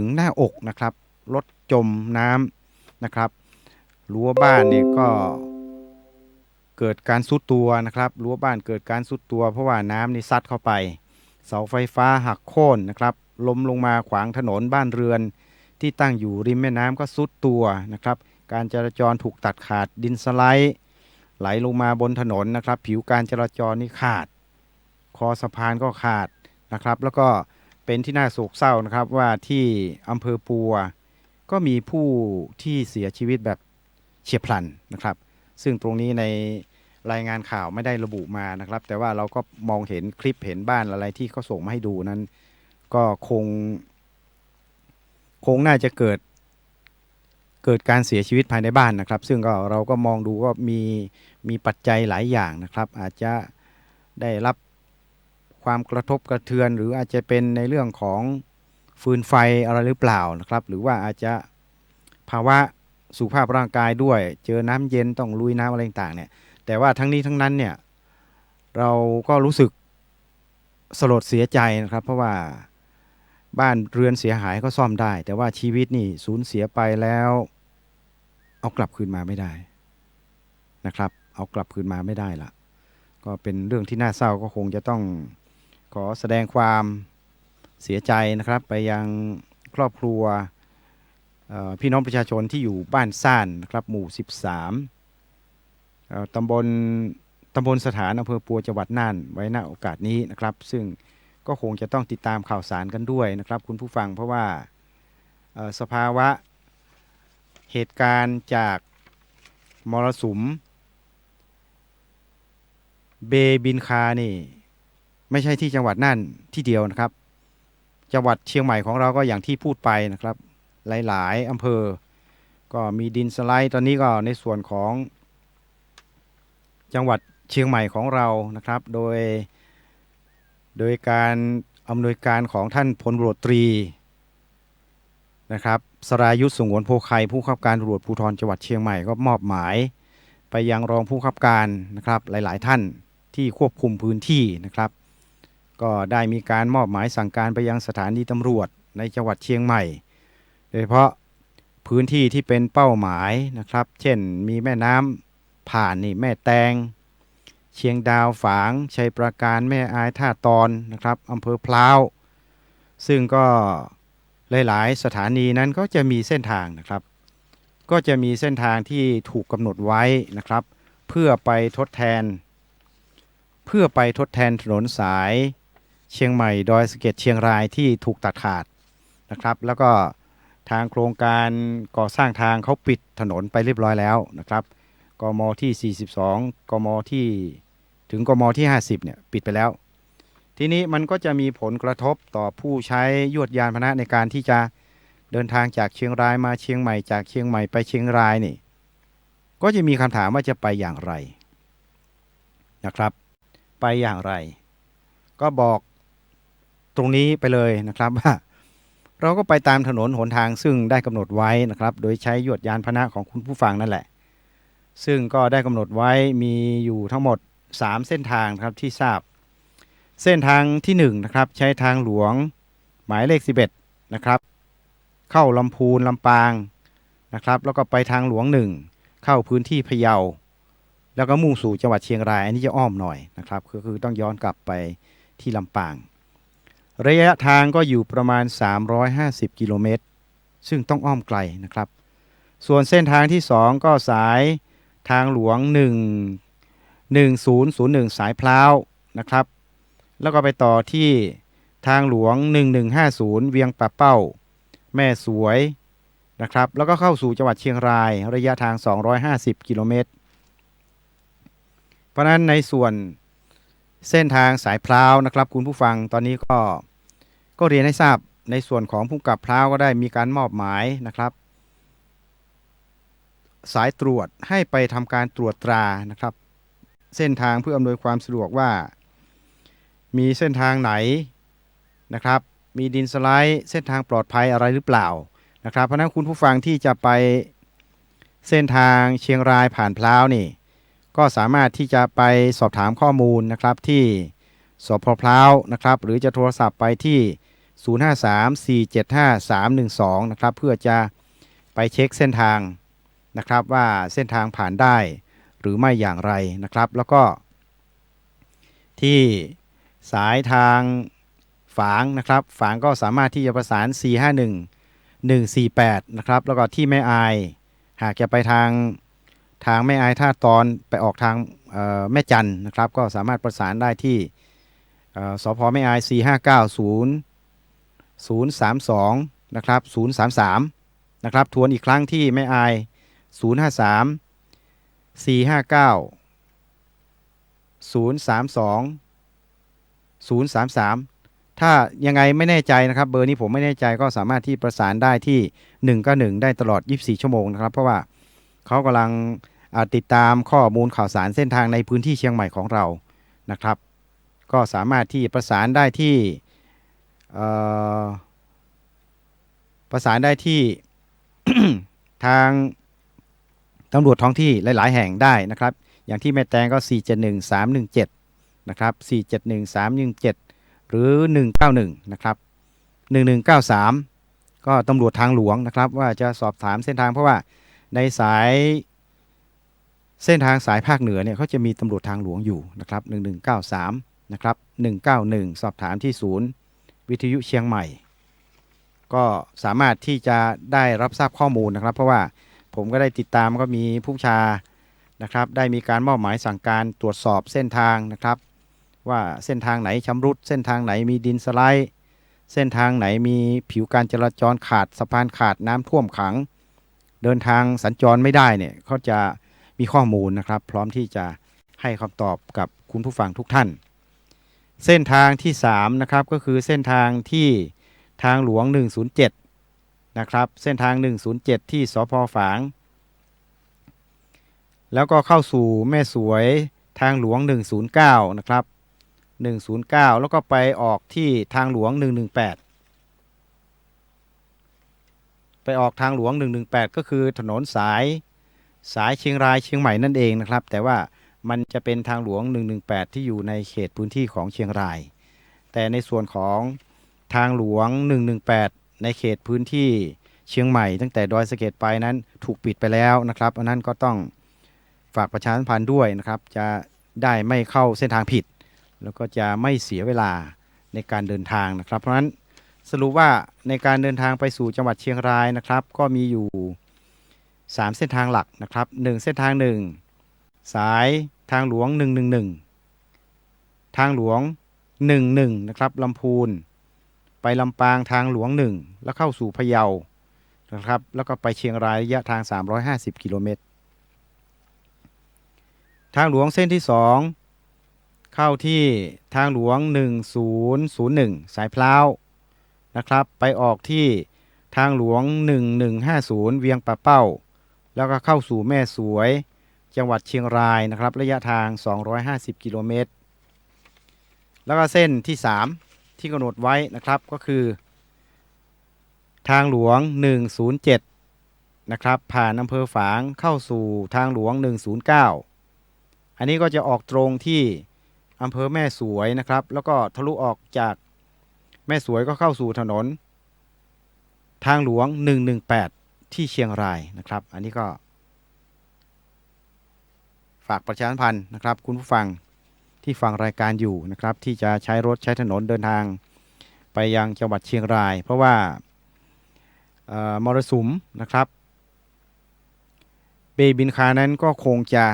งหน้าอกนะครับรถจมน้ำนะครับรั้วบ้านเนี่ยก็เกิดการซุดตัวนะครับรั้วบ้านเกิดการซุดตัวเพราะว่าน้ำนี่ซัดเข้าไปเสาไฟฟ้าหักโค่นนะครับล้มลงมาขวางถนนบ้านเรือนที่ตั้งอยู่ริมแม่น้ำก็ซุดตัวนะครับการจราจรถูกตัดขาดดินสไลด์ไหลลงมาบนถนนนะครับผิวการจราจรนี่ขาดคอสะพานก็ขาดนะครับแล้วก็เป็นที่น่าโศกเศร้านะครับว่าที่อำเภอปัวก็มีผู้ที่เสียชีวิตแบบเฉียบพลันนะครับซึ่งตรงนี้ในรายงานข่าวไม่ได้ระบุมานะครับแต่ว่าเราก็มองเห็นคลิปเห็นบ้านอะไรที่เขาส่งมาให้ดูนั้นก็คงน่าจะเกิดการเสียชีวิตภายในบ้านนะครับซึ่งก็เราก็มองดูว่ามีปัจจัยหลายอย่างนะครับอาจจะได้รับความกระทบกระเทือนหรืออาจจะเป็นในเรื่องของฟืนไฟอะไรหรือเปล่านะครับหรือว่าอาจจะภาวะสุขภาพร่างกายด้วยเจอน้ำเย็นต้องลุยน้ำอะไรต่างๆเนี่ยแต่ว่าทั้งนี้ทั้งนั้นเนี่ยเราก็รู้สึกสลดเสียใจนะครับเพราะว่าบ้านเรือนเสียหายก็ซ่อมได้แต่ว่าชีวิตนี่สูญเสียไปแล้วเอากลับคืนมาไม่ได้นะครับเอากลับคืนมาไม่ได้ละก็เป็นเรื่องที่น่าเศร้าก็คงจะต้องขอแสดงความเสียใจนะครับไปยังครอบครัวพี่น้องประชาชนที่อยู่บ้านซ่านนะครับหมู่13ตำบลสถานอำเภอปัวจังหวัดน่านไว้ณโอกาสนี้นะครับซึ่งก็คงจะต้องติดตามข่าวสารกันด้วยนะครับคุณผู้ฟังเพราะว่าสภาวะเหตุการณ์จากมรสุมเบบินคานี่ไม่ใช่ที่จังหวัดน่านที่เดียวนะครับจังหวัดเชียงใหม่ของเราก็อย่างที่พูดไปนะครับหลายๆอำเภอก็มีดินสไลด์ตอนนี้ก็ในส่วนของจังหวัดเชียงใหม่ของเรานะครับโดยการอำนวยการของท่านพลตำรวจตรีนะครับสรายุทธสงวนโพไคผู้บังคับการตำรวจภูธรจังหวัดเชียงใหม่ก็มอบหมายไปยังรองผู้บังคับการนะครับหลายๆท่านที่ควบคุมพื้นที่นะครับก็ได้มีการมอบหมายสั่งการไปยังสถานีตำรวจในจังหวัดเชียงใหม่โดยเฉพาะพื้นที่ที่เป็นเป้าหมายนะครับเช่นมีแม่น้ำผ่านนี่แม่แตงเชียงดาวฝางชัยปราการแม่อายท่าตอนนะครับอำเภอพร้าวซึ่งก็หลายๆสถานีนั้นก็จะมีเส้นทางนะครับก็จะมีเส้นทางที่ถูกกำหนดไว้นะครับเพื่อไปทดแทนถนนสายเชียงใหม่ดอยสะเก็ดเชียงรายที่ถูกตัดขาดนะครับแล้วก็ทางโครงการก่อสร้างทางเขาปิดถนนไปเรียบร้อยแล้วนะครับกมที่42กมที่ถึงกมที่50เนี่ยปิดไปแล้วทีนี้มันก็จะมีผลกระทบต่อผู้ใช้ยวดยานพาหนะในการที่จะเดินทางจากเชียงรายมาเชียงใหม่จากเชียงใหม่ไปเชียงรายนี่ก็จะมีคำถามว่าจะไปอย่างไรนะครับไปอย่างไรก็บอกตรงนี้ไปเลยนะครับว่าเราก็ไปตามถนนหนทางซึ่งได้กำหนดไว้นะครับโดยใช้ยวดยานพาหนะของคุณผู้ฟังนั่นแหละซึ่งก็ได้กำหนดไว้มีอยู่ทั้งหมด3เส้นทางครับที่ทราบเส้นทางที่1นะครับใช้ทางหลวงหมายเลข11นะครับเข้าลำพูนลำปางนะครับแล้วก็ไปทางหลวง1เข้าพื้นที่พะเยาแล้วก็มุ่งสู่จังหวัดเชียงรายอันนี้จะอ้อมหน่อยนะครับคือต้องย้อนกลับไปที่ลำปางระยะทางก็อยู่ประมาณ350กิโลเมตรซึ่งต้องอ้อมไกลนะครับส่วนเส้นทางที่2ก็สายทางหลวง1001สายพร้าว นะครับแล้วก็ไปต่อที่ทางหลวง1150เวียงป่าเป้าแม่สวยนะครับแล้วก็เข้าสู่จังหวัดเชียงรายระยะทาง250กิโลเมตรเพราะนั้นในส่วนเส้นทางสายพร้าวนะครับคุณผู้ฟังตอนนี้ก็เรียนให้ทราบในส่วนของผู้กำกับพร้าวก็ได้มีการมอบหมายนะครับสายตรวจให้ไปทำการตรวจตรานะครับเส้นทางเพื่ออำนวยความสะดวกว่ามีเส้นทางไหนนะครับมีดินสไลด์เส้นทางปลอดภัยอะไรหรือเปล่านะครับเพราะนั้นคุณผู้ฟังที่จะไปเส้นทางเชียงรายผ่านพร้าวนี่ก็สามารถที่จะไปสอบถามข้อมูลนะครับที่สพพร้าวนะครับหรือจะโทรศัพท์ไปที่053-475-312นะครับเพื่อจะไปเช็คเส้นทางนะครับว่าเส้นทางผ่านได้หรือไม่อย่างไรนะครับแล้วก็ที่สายทางฝางนะครับฝางก็สามารถที่จะประสาน451-148นะครับแล้วก็ที่แม่อายหากจะไปทางแม่อายท่าตอนไปออกทางแม่จันนะครับก็สามารถประสานได้ที่สพแม่อาย4590032นะครับ033นะครับทวนอีกครั้งที่แม่อาย053-459-032-033ถ้ายังไงไม่แน่ใจนะครับเบอร์นี้ผมไม่แน่ใจก็สามารถที่ประสานได้ที่191ได้ตลอด24ชั่วโมงนะครับเพราะว่าเขากำลังติดตามข้อมูลข่าวสารเส้นทางในพื้นที่เชียงใหม่ของเรานะครับก็สามารถที่ประสานได้ที่ ทางตำรวจท้องที่หลายๆแห่งได้นะครับอย่างที่แม่แตงก็471-317นะครับ471-317หรือ191นะครับ1193ก็ตำรวจทางหลวงนะครับว่าจะสอบถามเส้นทางเพราะว่าในเส้นทางสายภาคเหนือเนี่ยเขาจะมีตำรวจทางหลวงอยู่นะครับ1193นะครับ191สอบถามที่ศูนย์วิทยุเชียงใหม่ก็สามารถที่จะได้รับทราบข้อมูลนะครับเพราะว่าผมก็ได้ติดตามก็มีผู้ชานะครับได้มีการมอบหมายสั่งการตรวจสอบเส้นทางนะครับว่าเส้นทางไหนชำรุดเส้นทางไหนมีดินสไลด์เส้นทางไหนมีผิวการจราจรขาดสะพานขาดน้ำท่วมขังเดินทางสัญจรไม่ได้เนี่ยเขาจะมีข้อมูลนะครับพร้อมที่จะให้คำตอบกับคุณผู้ฟังทุกท่านเส้นทางที่3นะครับก็คือเส้นทางที่ทางหลวง107นะครับเส้นทาง107ที่สพ.ฝางแล้วก็เข้าสู่แม่สวยทางหลวง109นะครับ109แล้วก็ไปออกที่ทางหลวง118ไปออกทางหลวง118ก็คือถนนสายเชียงรายเชียงใหม่นั่นเองนะครับแต่ว่ามันจะเป็นทางหลวง118ที่อยู่ในเขตพื้นที่ของเชียงรายแต่ในส่วนของทางหลวง118ในเขตพื้นที่เชียงใหม่ตั้งแต่ดอยสะเก็ดไปนั้นถูกปิดไปแล้วนะครับอันนั้นก็ต้องฝากประชาสัมพันธ์ด้วยนะครับจะได้ไม่เข้าเส้นทางผิดแล้วก็จะไม่เสียเวลาในการเดินทางนะครับเพราะฉะนั้นสรุปว่าในการเดินทางไปสู่จังหวัดเชียงรายนะครับก็มีอยู่3เส้นทางหลักนะครับ1เส้นทาง1สายทางหลวง111ทางหลวง11นะครับลำพูนไปลำปางทางหลวง1แล้วเข้าสู่พะเยานะครับแล้วก็ไปเชียงรายระยะทาง350กิโลเมตรทางหลวงเส้นที่2เข้าที่ทางหลวง1001สายพร้าวนะครับไปออกที่ทางหลวง1150เวียงป่าเป้าแล้วก็เข้าสู่แม่สวยจังหวัดเชียงรายนะครับระยะทาง250กิโลเมตรแล้วก็เส้นที่3ที่กำหนดไว้นะครับก็คือทางหลวง107นะครับผ่านอำเภอฝางเข้าสู่ทางหลวง109อันนี้ก็จะออกตรงที่อำเภอแม่สวยนะครับแล้วก็ทะลุออกจากแม่สวยก็เข้าสู่ถนนทางหลวง118ที่เชียงรายนะครับอันนี้ก็ฝากประชาสัมพันธ์นะครับคุณผู้ฟังที่ฟังรายการอยู่นะครับที่จะใช้รถใช้ถนนเดินทางไปยังจังหวัดเชียงรายเพราะว่ามรสุมนะครับเบบินคานั้นก็คงจะ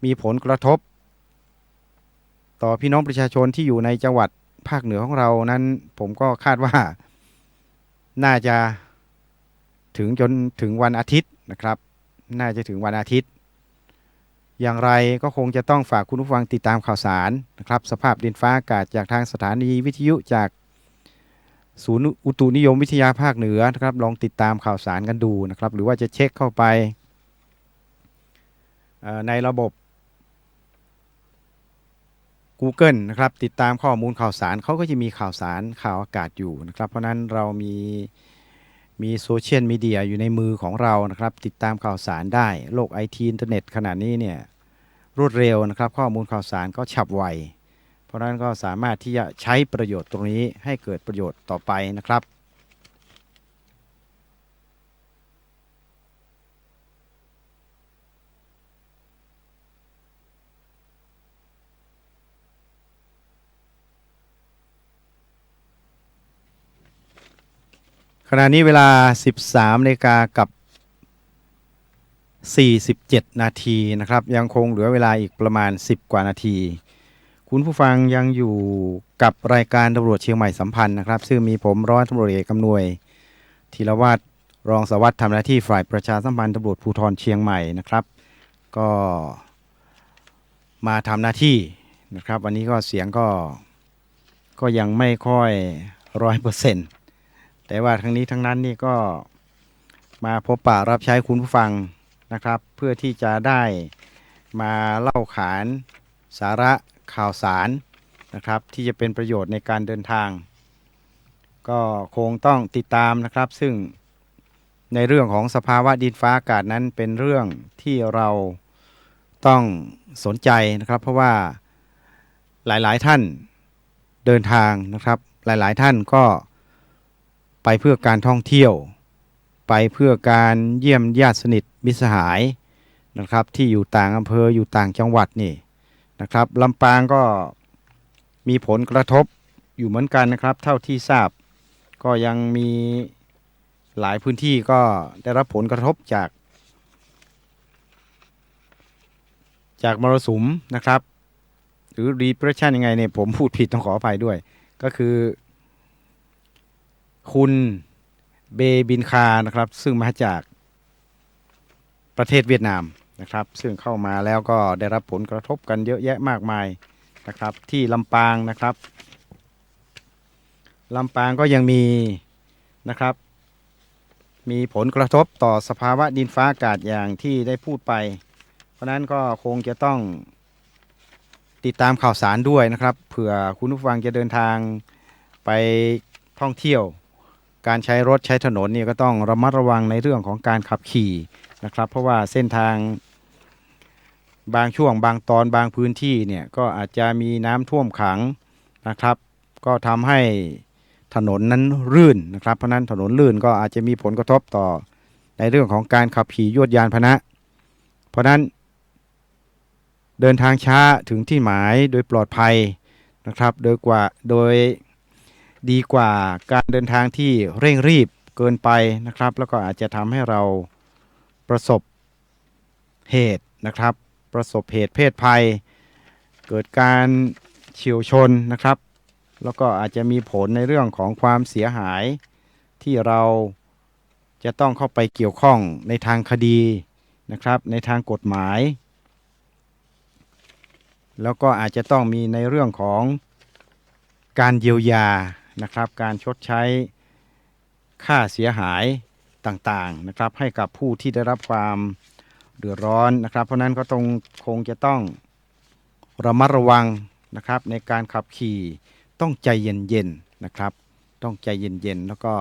มีผลกระทบ ต่อพี่น้องประชาชนที่อยู่ในจังหวัดภาคเหนือของเรานั้นผมก็คาดว่าน่าจะจนถึงวันอาทิตย์นะครับน่าจะถึงวันอาทิตย์อย่างไรก็คงจะต้องฝากคุณผู้ฟังติดตามข่าวสารนะครับสภาพดินฟ้าอากาศจากทางสถานีวิทยุจากศูนย์อุตุนิยมวิทยาภาคเหนือนะครับลองติดตามข่าวสารกันดูนะครับหรือว่าจะเช็คเข้าไปในระบบ Google นะครับติดตามข้อมูลข่าวสารเขาก็จะมีข่าวสารข่าวอากาศอยู่นะครับเพราะนั้นเรามีโซเชียลมีเดียอยู่ในมือของเรานะครับติดตามข่าวสารได้โลกไอทีอินเทอร์เน็ตขณะนี้เนี่ยรวดเร็วนะครับข้อมูลข่าวสารก็ฉับไวเพราะนั้นก็สามารถที่จะใช้ประโยชน์ตรงนี้ให้เกิดประโยชน์ต่อไปนะครับขณะนี้เวลา 13 นาฬิกากับ 47 นาทีนะครับยังคงเหลือเวลาอีกประมาณ 10 กว่านาทีคุณผู้ฟังยังอยู่กับรายการตำรวจเชียงใหม่สัมพันธ์นะครับซึ่งมีผมร้อยตำรวจเอกอำนวยธีรวัตรรองสารวัสดิ์ทำหน้าที่ฝ่ายประชาสัมพันธ์ตำรวจภูธรเชียงใหม่นะครับก็มาทำหน้าที่นะครับวันนี้ก็เสียงก็ยังไม่ค่อย100%แต่ว่าทั้งนี้ทั้งนั้นนี่ก็มาพบปะรับใช้คุณผู้ฟังนะครับเพื่อที่จะได้มาเล่าขานสาระข่าวสารนะครับที่จะเป็นประโยชน์ในการเดินทางก็คงต้องติดตามนะครับซึ่งในเรื่องของสภาวะดินฟ้าอากาศนั้นเป็นเรื่องที่เราต้องสนใจนะครับเพราะว่าหลายๆท่านเดินทางนะครับหลายๆท่านก็ไปเพื่อการท่องเที่ยวไปเพื่อการเยี่ยมญาติสนิทมิตรสหายนะครับที่อยู่ต่างอำเภออยู่ต่างจังหวัดนี่นะครับลำปางก็มีผลกระทบอยู่เหมือนกันนะครับเท่าที่ทราบก็ยังมีหลายพื้นที่ก็ได้รับผลกระทบจากมรสุมนะครับหรือ depression ยังไงเนี่ยผมพูดผิดต้องขออภัยด้วยก็คือคุณเบบินคานะครับซึ่งมาจากประเทศเวียดนามนะครับซึ่งเข้ามาแล้วก็ได้รับผลกระทบกันเยอะแยะมากมายนะครับที่ลำปางนะครับลำปางก็ยังมีนะครับมีผลกระทบต่อสภาวะดินฟ้าอากาศอย่างที่ได้พูดไปเพราะนั้นก็คงจะต้องติดตามข่าวสารด้วยนะครับเผื่อคุณผู้ฟังจะเดินทางไปท่องเที่ยวการใช้รถใช้ถนนนี่ก็ต้องระมัดระวังในเรื่องของการขับขี่นะครับเพราะว่าเส้นทางบางช่วงบางตอนบางพื้นที่เนี่ยก็อาจจะมีน้ำท่วมขังนะครับก็ทำให้ถนนนั้นลื่นนะครับเพราะนั้นถนนลื่นก็อาจจะมีผลกระทบต่อในเรื่องของการขับขี่ยวดยานพาหนะเพราะนั้นเดินทางช้าถึงที่หมายโดยปลอดภัยนะครับโดยดีกว่าการเดินทางที่เร่งรีบเกินไปนะครับแล้วก็อาจจะทำให้เราประสบเหตุนะครับประสบเหตุเพศภัยเกิดการเฉี่ยวชนนะครับแล้วก็อาจจะมีผลในเรื่องของความเสียหายที่เราจะต้องเข้าไปเกี่ยวข้องในทางคดีนะครับในทางกฎหมายแล้วก็อาจจะต้องมีในเรื่องของการเยียวยานะครับการชดใช้ค่าเสียหายต่างๆนะครับให้กับผู้ที่ได้รับความเดือดร้อนนะครับเพราะนั้นก็คงจะต้องระมัดระวังนะครับในการขับขี่ต้องใจเย็นๆนะครับต้องใจเย็นๆแล้วก็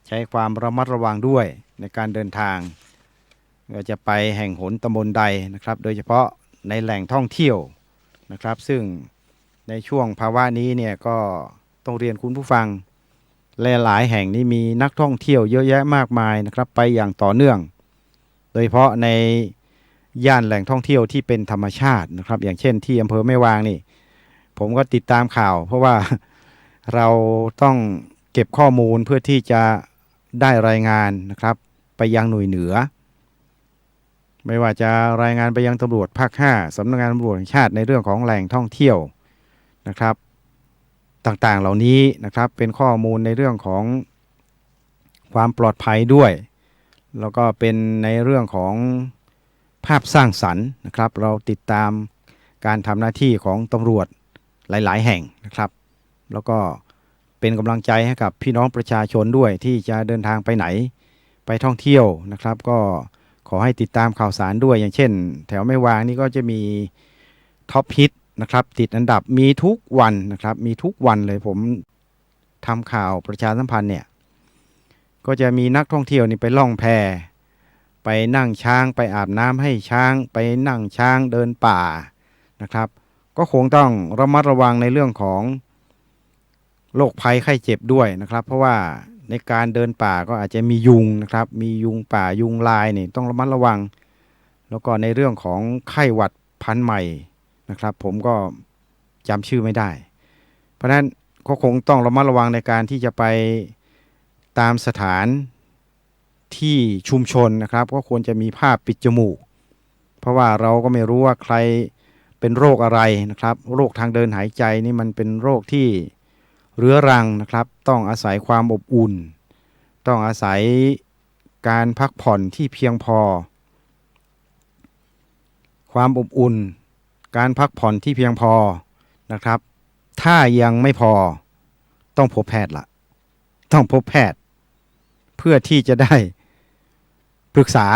ใช้ความระมัดระวังด้วยในการเดินทางจะไปแห่งหนตำบลใดนะครับโดยเฉพาะในแหล่งท่องเที่ยวนะครับซึ่งในช่วงภาวะนี้เนี่ยก็ต้องเรียนคุณผู้ฟังหลายแห่งนี้มีนักท่องเที่ยวเยอะแยะมากมายนะครับไปอย่างต่อเนื่องโดยเฉพาะในย่านแหล่งท่องเที่ยวที่เป็นธรรมชาตินะครับอย่างเช่นที่อำเภอแม่วางนี่ผมก็ติดตามข่าวเพราะว่าเราต้องเก็บข้อมูลเพื่อที่จะได้รายงานนะครับไปยังหน่วยเหนือไม่ว่าจะรายงานไปยังตำรวจภาค 5สำนักงานตำรวจแห่งชาติในเรื่องของแหล่งท่องเที่ยว นะครับต่างๆเหล่านี้นะครับเป็นข้อมูลในเรื่องของความปลอดภัยด้วยแล้วก็เป็นในเรื่องของภาพสร้างสรรค์นะครับเราติดตามการทำหน้าที่ของตำรวจหลายๆแห่งนะครับแล้วก็เป็นกำลังใจให้กับพี่น้องประชาชนด้วยที่จะเดินทางไปไหนไปท่องเที่ยวนะครับก็ขอให้ติดตามข่าวสารด้วยอย่างเช่นแถวแม่วางนี่ก็จะมีท็อปฮิตนะครับติดอันดับมีทุกวันนะครับมีทุกวันเลยผมทำข่าวประชาสัมพันธ์เนี่ยก็จะมีนักท่องเที่ยวนี่ไปล่องแพไปนั่งช้างไปอาบน้ำให้ช้างไปนั่งช้างเดินป่านะครับก็คงต้องระมัดระวังในเรื่องของโรคภัยไข้เจ็บด้วยนะครับเพราะว่าในการเดินป่าก็อาจจะมียุงนะครับมียุงป่ายุงลายนี่ต้องระมัดระวังแล้วก็ในเรื่องของไข้หวัดพันธุ์ใหม่นะครับผมก็จำชื่อไม่ได้เพราะฉะนั้นก็คงต้องระมัดระวังในการที่จะไปตามสถานที่ชุมชนนะครับก็ควรจะมีผ้าปิดจมูกเพราะว่าเราก็ไม่รู้ว่าใครเป็นโรคอะไรนะครับโรคทางเดินหายใจนี่มันเป็นโรคที่เรื้อรังนะครับต้องอาศัยความอบอุ่นต้องอาศัยการพักผ่อนที่เพียงพอความอบอุ่นการพักผ่อนที่เพียงพอนะครับถ้ายังไม่พอต้องพบแพทย์ละต้องพบแพทย์เพื่อที่จะได้ปรึกษา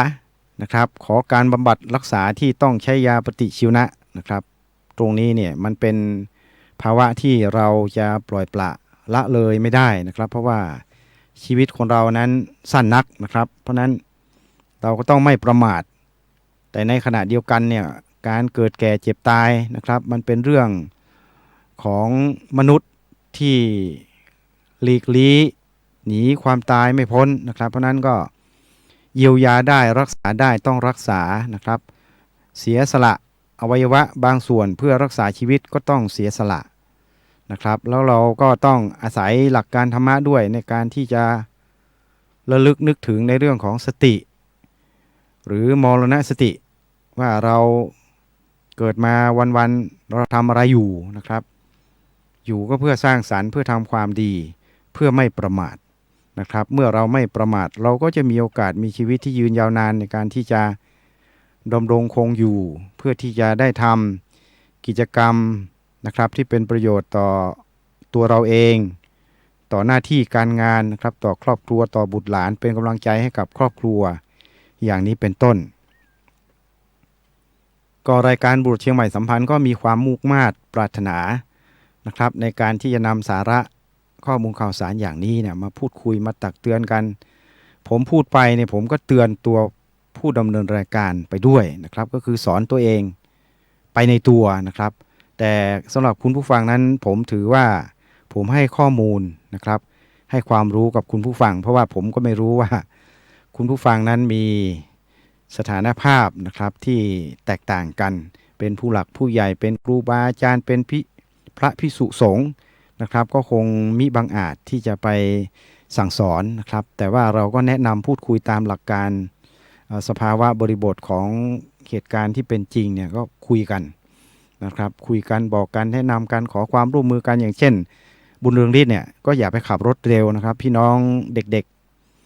นะครับขอการบำบัดรักษาที่ต้องใช้ยาปฏิชีวนะนะครับตรงนี้เนี่ยมันเป็นภาวะที่เราจะปล่อยปละละเลยไม่ได้นะครับเพราะว่าชีวิตของเรานั้นสั้นนักนะครับเพราะนั้นเราก็ต้องไม่ประมาทแต่ในขณะเดียวกันเนี่ยการเกิดแก่เจ็บตายนะครับมันเป็นเรื่องของมนุษย์ที่หลีกลี่หนีความตายไม่พ้นนะครับเพราะนั้นก็เยียวยาได้รักษาได้ต้องรักษานะครับเสียสละอวัยวะบางส่วนเพื่อรักษาชีวิตก็ต้องเสียสละนะครับแล้วเราก็ต้องอาศัยหลักการธรรมะด้วยในการที่จะระลึกนึกถึงในเรื่องของสติหรือมรณสติว่าเราเกิดมาวันๆเราทำอะไรอยู่นะครับอยู่ก็เพื่อสร้างสรรค์เพื่อทำความดีเพื่อไม่ประมาทนะครับเมื่อเราไม่ประมาทเราก็จะมีโอกาสมีชีวิตที่ยืนยาวนานในการที่จะดำรงคงอยู่เพื่อที่จะได้ทำกิจกรรมนะครับที่เป็นประโยชน์ต่อตัวเราเองต่อหน้าที่การงานนะครับต่อครอบครัวต่อบุตรหลานเป็นกำลังใจให้กับครอบครัวอย่างนี้เป็นต้นก็รายการบุรุษเชียงใหม่สัมพันธ์ก็มีความมุ่งมา่ปรารถนานะครับในการที่จะนำสาระข้อมูลข่าวสารอย่างนี้เนี่ยมาพูดคุยมาตักเตือนกันผมพูดไปเนี่ยผมก็เตือนตัวผู้ดำเนินรายการไปด้วยนะครับก็คือสอนตัวเองไปในตัวนะครับแต่สำหรับคุณผู้ฟังนั้นผมถือว่าผมให้ข้อมูลนะครับให้ความรู้กับคุณผู้ฟังเพราะว่าผมก็ไม่รู้ว่าคุณผู้ฟังนั้นมีสถานภาพนะครับที่แตกต่างกันเป็นผู้หลักผู้ใหญ่เป็นครูบาอาจารย์เป็นพระภิกษุสงฆ์นะครับก็คงมิบังอาจที่จะไปสั่งสอนนะครับแต่ว่าเราก็แนะนำพูดคุยตามหลักการสภาวะบริบทของเหตุการณ์ที่เป็นจริงเนี่ยก็คุยกันนะครับคุยกันบอกกันแนะนำกันขอความร่วมมือกันอย่างเช่นบุญเรืองฤทธิ์เนี่ยก็อย่าไปขับรถเร็วนะครับพี่น้องเด็ก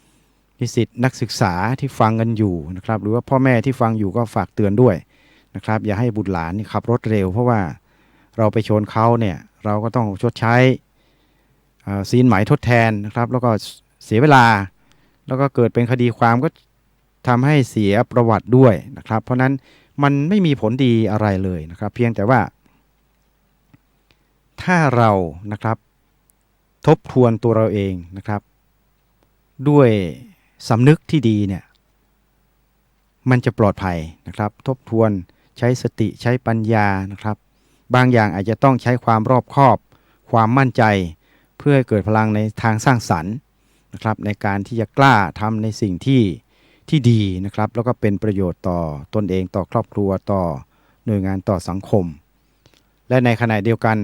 ๆนิสิตนักศึกษาที่ฟังกันอยู่นะครับหรือว่าพ่อแม่ที่ฟังอยู่ก็ฝากเตือนด้วยนะครับอย่าให้บุตรหลานนี่ขับรถเร็วเพราะว่าเราไปชนเขาเนี่ยเราก็ต้องชดใช้สินไหมทดแทนนะครับแล้วก็เสียเวลาแล้วก็เกิดเป็นคดีความก็ทำให้เสียประวัติด้วยนะครับเพราะนั้นมันไม่มีผลดีอะไรเลยนะครับเพียงแต่ว่าถ้าเรานะครับทบทวนตัวเราเองนะครับด้วยสำนึกที่ดีเนี่ยมันจะปลอดภัยนะครับทบทวนใช้สติใช้ปัญญานะครับบางอย่างอาจจะต้องใช้ความรอบคอบความมั่นใจเพื่อให้เกิดพลังในทางสร้างสรรค์นะครับในการที่จะกล้าทำในสิ่งที่ดีนะครับแล้วก็เป็นประโยชน์ต่อตนเองต่อครอบครัวต่อหน่วยงานต่อสังคมและในขณะเดียวกัน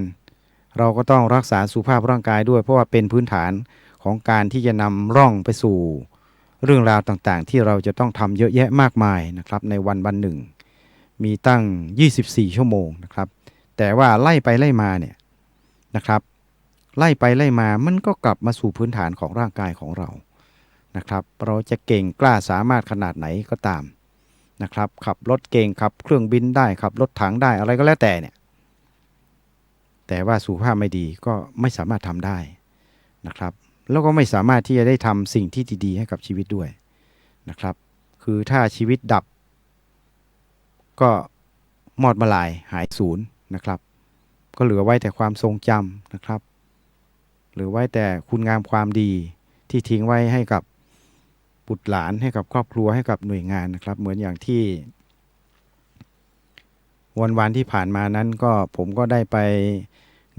เราก็ต้องรักษาสุขภาพร่างกายด้วยเพราะว่าเป็นพื้นฐานของการที่จะนำร่องไปสู่เรื่องราวต่างๆที่เราจะต้องทำเยอะแยะมากมายนะครับในวันหนึ่งมีตั้ง24ชั่วโมงนะครับแต่ว่าไล่ไปไล่มาเนี่ย นะครับไล่ไปไล่มามันก็กลับมาสู่พื้นฐานของร่างกายของเรานะครับเราจะเก่งกล้าสามารถขนาดไหนก็ตามนะครับขับรถเก่งขับเครื่องบินได้ขับรถถังได้อะไรก็แล้วแต่เนี่ยแต่ว่าสุขภาพไม่ดีก็ไม่สามารถทำได้นะครับแล้วก็ไม่สามารถที่จะได้ทำสิ่งที่ดีๆให้กับชีวิตด้วยนะครับคือถ้าชีวิตดับก็มอดมาลายหายสูญนะครับก็เหลือไว้แต่ความทรงจำนะครับเหลือไว้แต่คุณงามความดีที่ทิ้งไว้ให้กับบุตรหลานให้กับครอบครัวให้กับหน่วยงานนะครับเหมือนอย่างที่วันที่ผ่านมานั้นก็ผมก็ได้ไป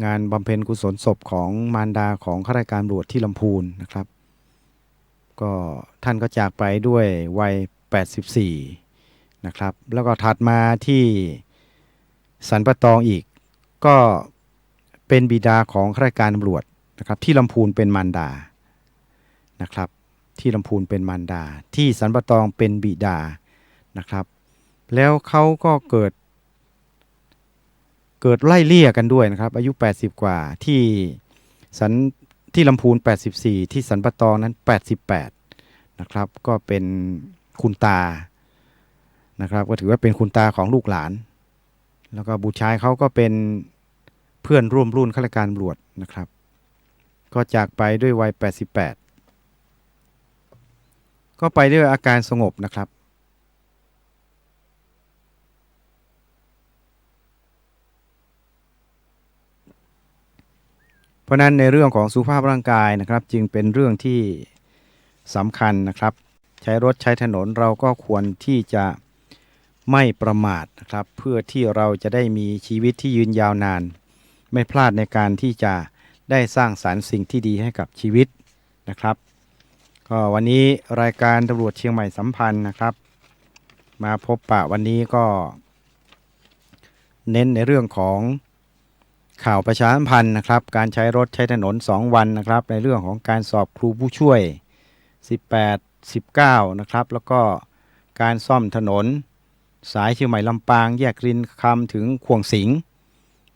งานบำเพ็ญกุศลศพของมารดาของข้าราชการตำรวจที่ลำพูนนะครับก็ท่านก็จากไปด้วยวัย84นะครับแล้วก็ถัดมาที่สันปะตองอีกก็เป็นบิดาของข้าราชการตำรวจนะครับที่ลำพูนเป็นมารดานะครับที่ลำพูนเป็นมารดาที่สันปะตองเป็นบิดานะครับแล้วเขาก็เกิดไล่เลี่ยกันด้วยนะครับอายุ80กว่าที่ลำพูน84ที่สันปะตองนั้น88นะครับก็เป็นคุณตานะครับก็ถือว่าเป็นคุณตาของลูกหลานแล้วก็บุตรชายเขาก็เป็นเพื่อนร่วมรุ่นข้าราชการตำรวจนะครับก็จากไปด้วยวัย88ก็ไปด้วยอาการสงบนะครับเพราะนั้นในเรื่องของสุขภาพร่างกายนะครับจึงเป็นเรื่องที่สำคัญนะครับใช้รถใช้ถนนเราก็ควรที่จะไม่ประมาทนะครับเพื่อที่เราจะได้มีชีวิตที่ยืนยาวนานไม่พลาดในการที่จะได้สร้างสรรค์สิ่งที่ดีให้กับชีวิตนะครับก็วันนี้รายการตำรวจเชียงใหม่สัมพันธ์นะครับมาพบปะวันนี้ก็เน้นในเรื่องของข่าวประชาสัมพันธ์นะครับการใช้รถใช้ถนน2วันนะครับในเรื่องของการสอบครูผู้ช่วย18 19นะครับแล้วก็การซ่อมถนนสายเชียงใหม่ลำปางแยกรินคำถึงขวงสิงห์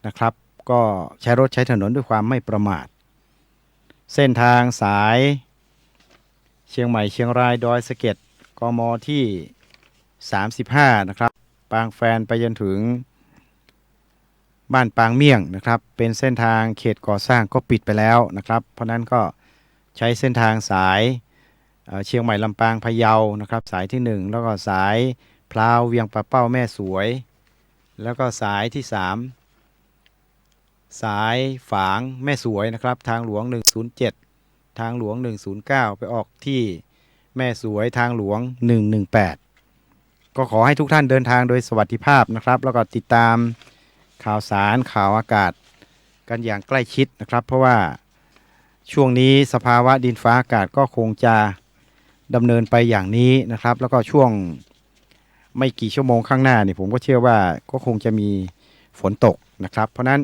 นะครับก็ใช้รถใช้ถนนด้วยความไม่ประมาทเส้นทางสายเชียงใหม่เชียงรายดอยสะเก็ดกมที่35นะครับปางแฟนไปจนถึงบ้านปางเมี่ยงนะครับเป็นเส้นทางเขตก่อสร้างก็ปิดไปแล้วนะครับเพราะนั้นก็ใช้เส้นทางสายเชียงใหม่ลำปางพะเยานะครับสายที่1แล้วก็สายพร้าวเวียงปะเป้าแม่สวยแล้วก็สายที่3สายฝางแม่สวยนะครับทางหลวง107ทางหลวง109ไปออกที่แม่สวยทางหลวง118ก็ขอให้ทุกท่านเดินทางโดยสวัสดิภาพนะครับแล้วก็ติดตามข่าวสารข่าวอากาศกันอย่างใกล้ชิดนะครับเพราะว่าช่วงนี้สภาวะดินฟ้าอากาศก็คงจะดำเนินไปอย่างนี้นะครับแล้วก็ช่วงไม่กี่ชั่วโมงข้างหน้านี่ผมก็เชื่อว่าก็คงจะมีฝนตกนะครับเพราะนั้น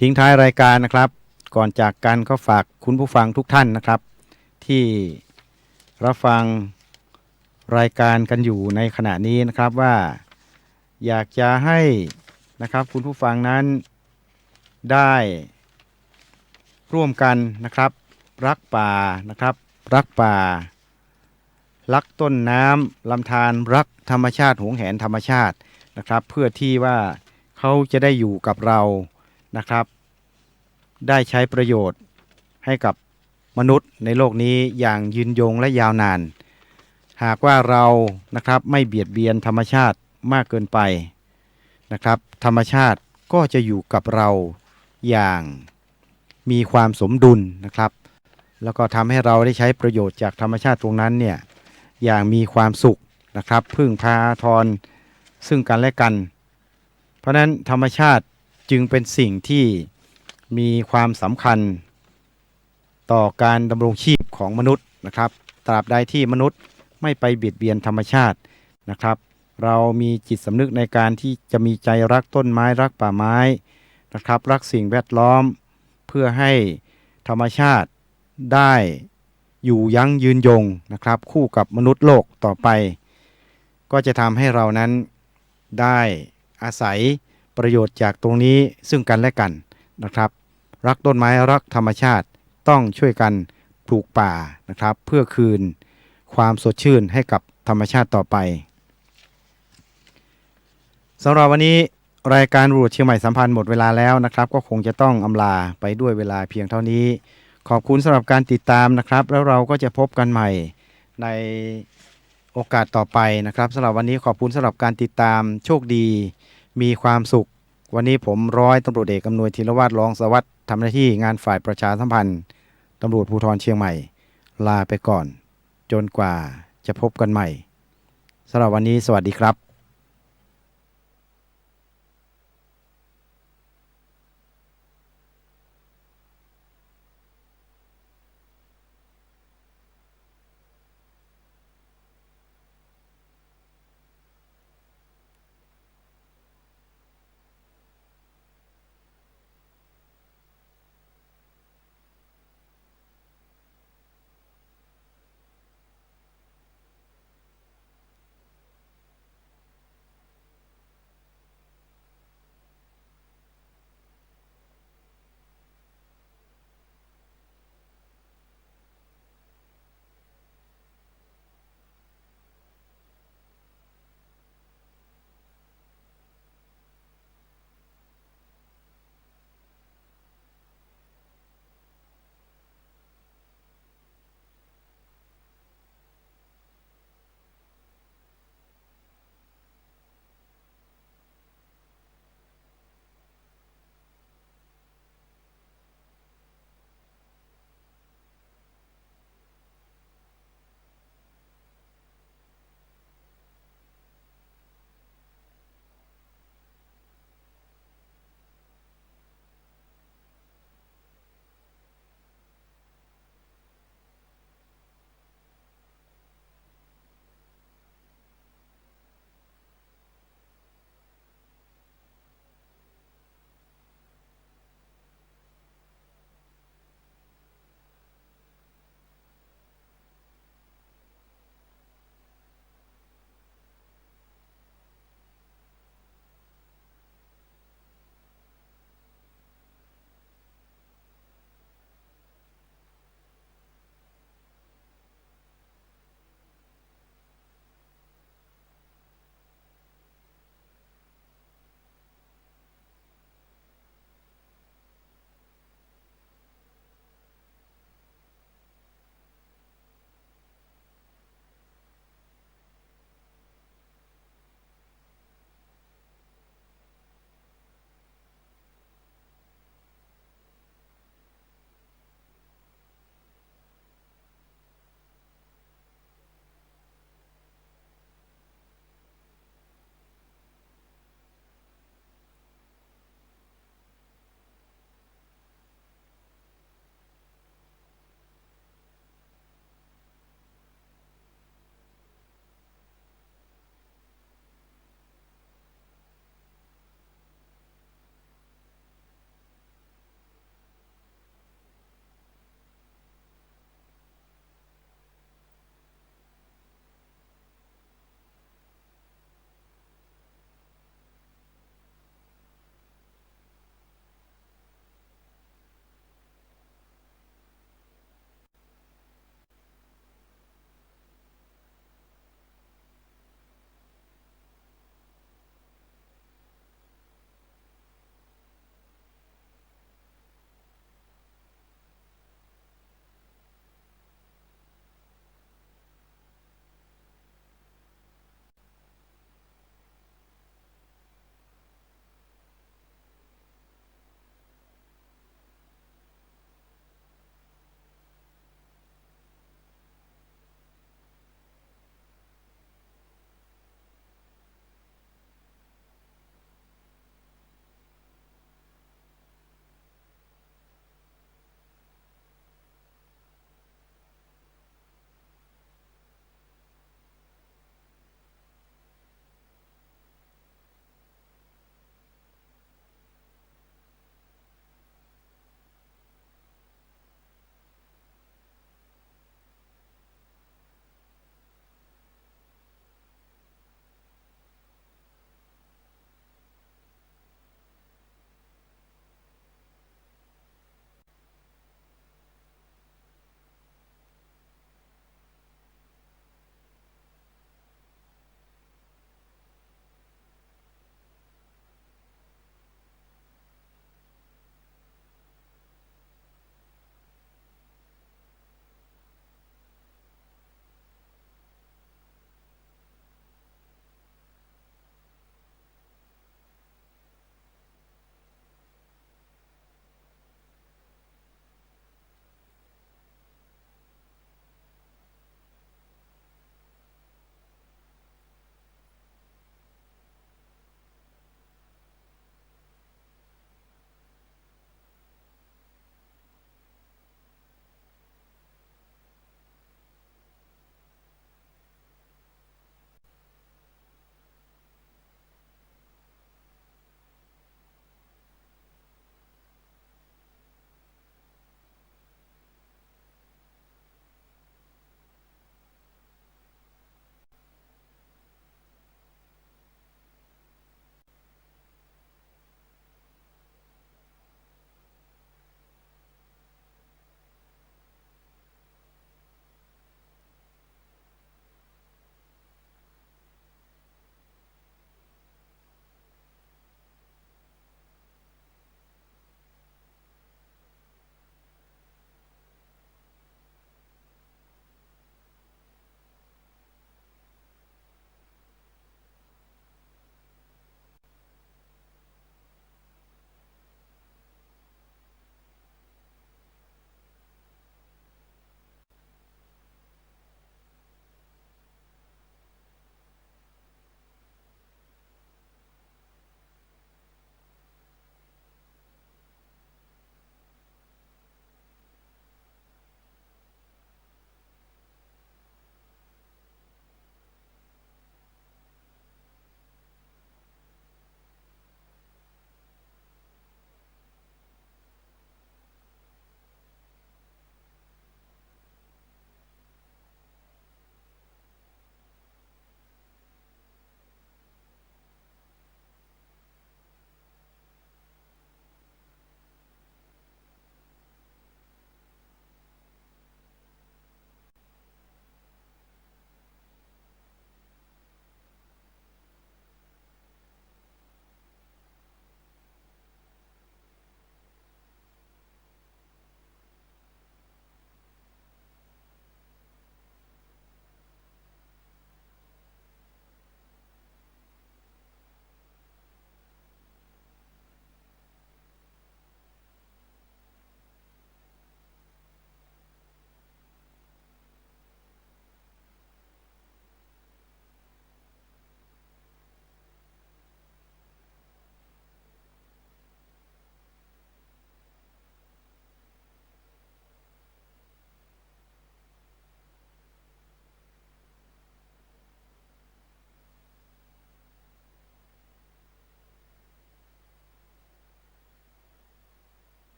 ทิ้งท้ายรายการนะครับก่อนจากกันก็ฝากคุณผู้ฟังทุกท่านนะครับที่รับฟังรายการกันอยู่ในขณะนี้นะครับว่าอยากจะให้นะครับคุณผู้ฟังนั้นได้ร่วมกันนะครับรักป่านะครับรักป่ารักต้นน้ำลำธารรักธรรมชาติหวงแหนธรรมชาตินะครับเพื่อที่ว่าเขาจะได้อยู่กับเรานะครับได้ใช้ประโยชน์ให้กับมนุษย์ในโลกนี้อย่างยืนยงและยาวนานหากว่าเรานะครับไม่เบียดเบียนธรรมชาติมากเกินไปนะครับธรรมชาติก็จะอยู่กับเราอย่างมีความสมดุลนะครับแล้วก็ทำให้เราได้ใช้ประโยชน์จากธรรมชาติตรงนั้นเนี่ยอย่างมีความสุขนะครับพึ่งพาทอนซึ่งกันและกันเพราะนั้นธรรมชาติจึงเป็นสิ่งที่มีความสำคัญต่อการดำรงชีพของมนุษย์นะครับตราบใดที่มนุษย์ไม่ไปเบียดเบียนธรรมชาตินะครับเรามีจิตสำนึกในการที่จะมีใจรักต้นไม้รักป่าไม้นะครับรักสิ่งแวดล้อมเพื่อให้ธรรมชาติได้อยู่ยั้งยืนยงนะครับคู่กับมนุษย์โลกต่อไปก็จะทำให้เรานั้นได้อาศัย ประโยชน์จากตรงนี้ซึ่งกันและกันนะครับรักต้นไม้รักธรรมชาติต้องช่วยกันปลูกป่านะครับเพื่อคืนความสดชื่นให้กับธรรมชาติต่อไปสำหรับวันนี้รายการรูทเชียงใหม่สัมพันธ์หมดเวลาแล้วนะครับก็คงจะต้องอำลาไปด้วยเวลาเพียงเท่านี้ขอบคุณสำหรับการติดตามนะครับแล้วเราก็จะพบกันใหม่ในโอกาสต่อไปนะครับสำหรับวันนี้ขอบคุณสำหรับการติดตามโชคดีมีความสุขวันนี้ผมร้อยตำรวจเอกอำนวยธีรวาทรองสารวัสดิ์ทำหน้าที่งานฝ่ายประชาสัมพันธ์ตำรวจภูธรเชียงใหม่ลาไปก่อนจนกว่าจะพบกันใหม่สำหรับวันนี้สวัสดีครับ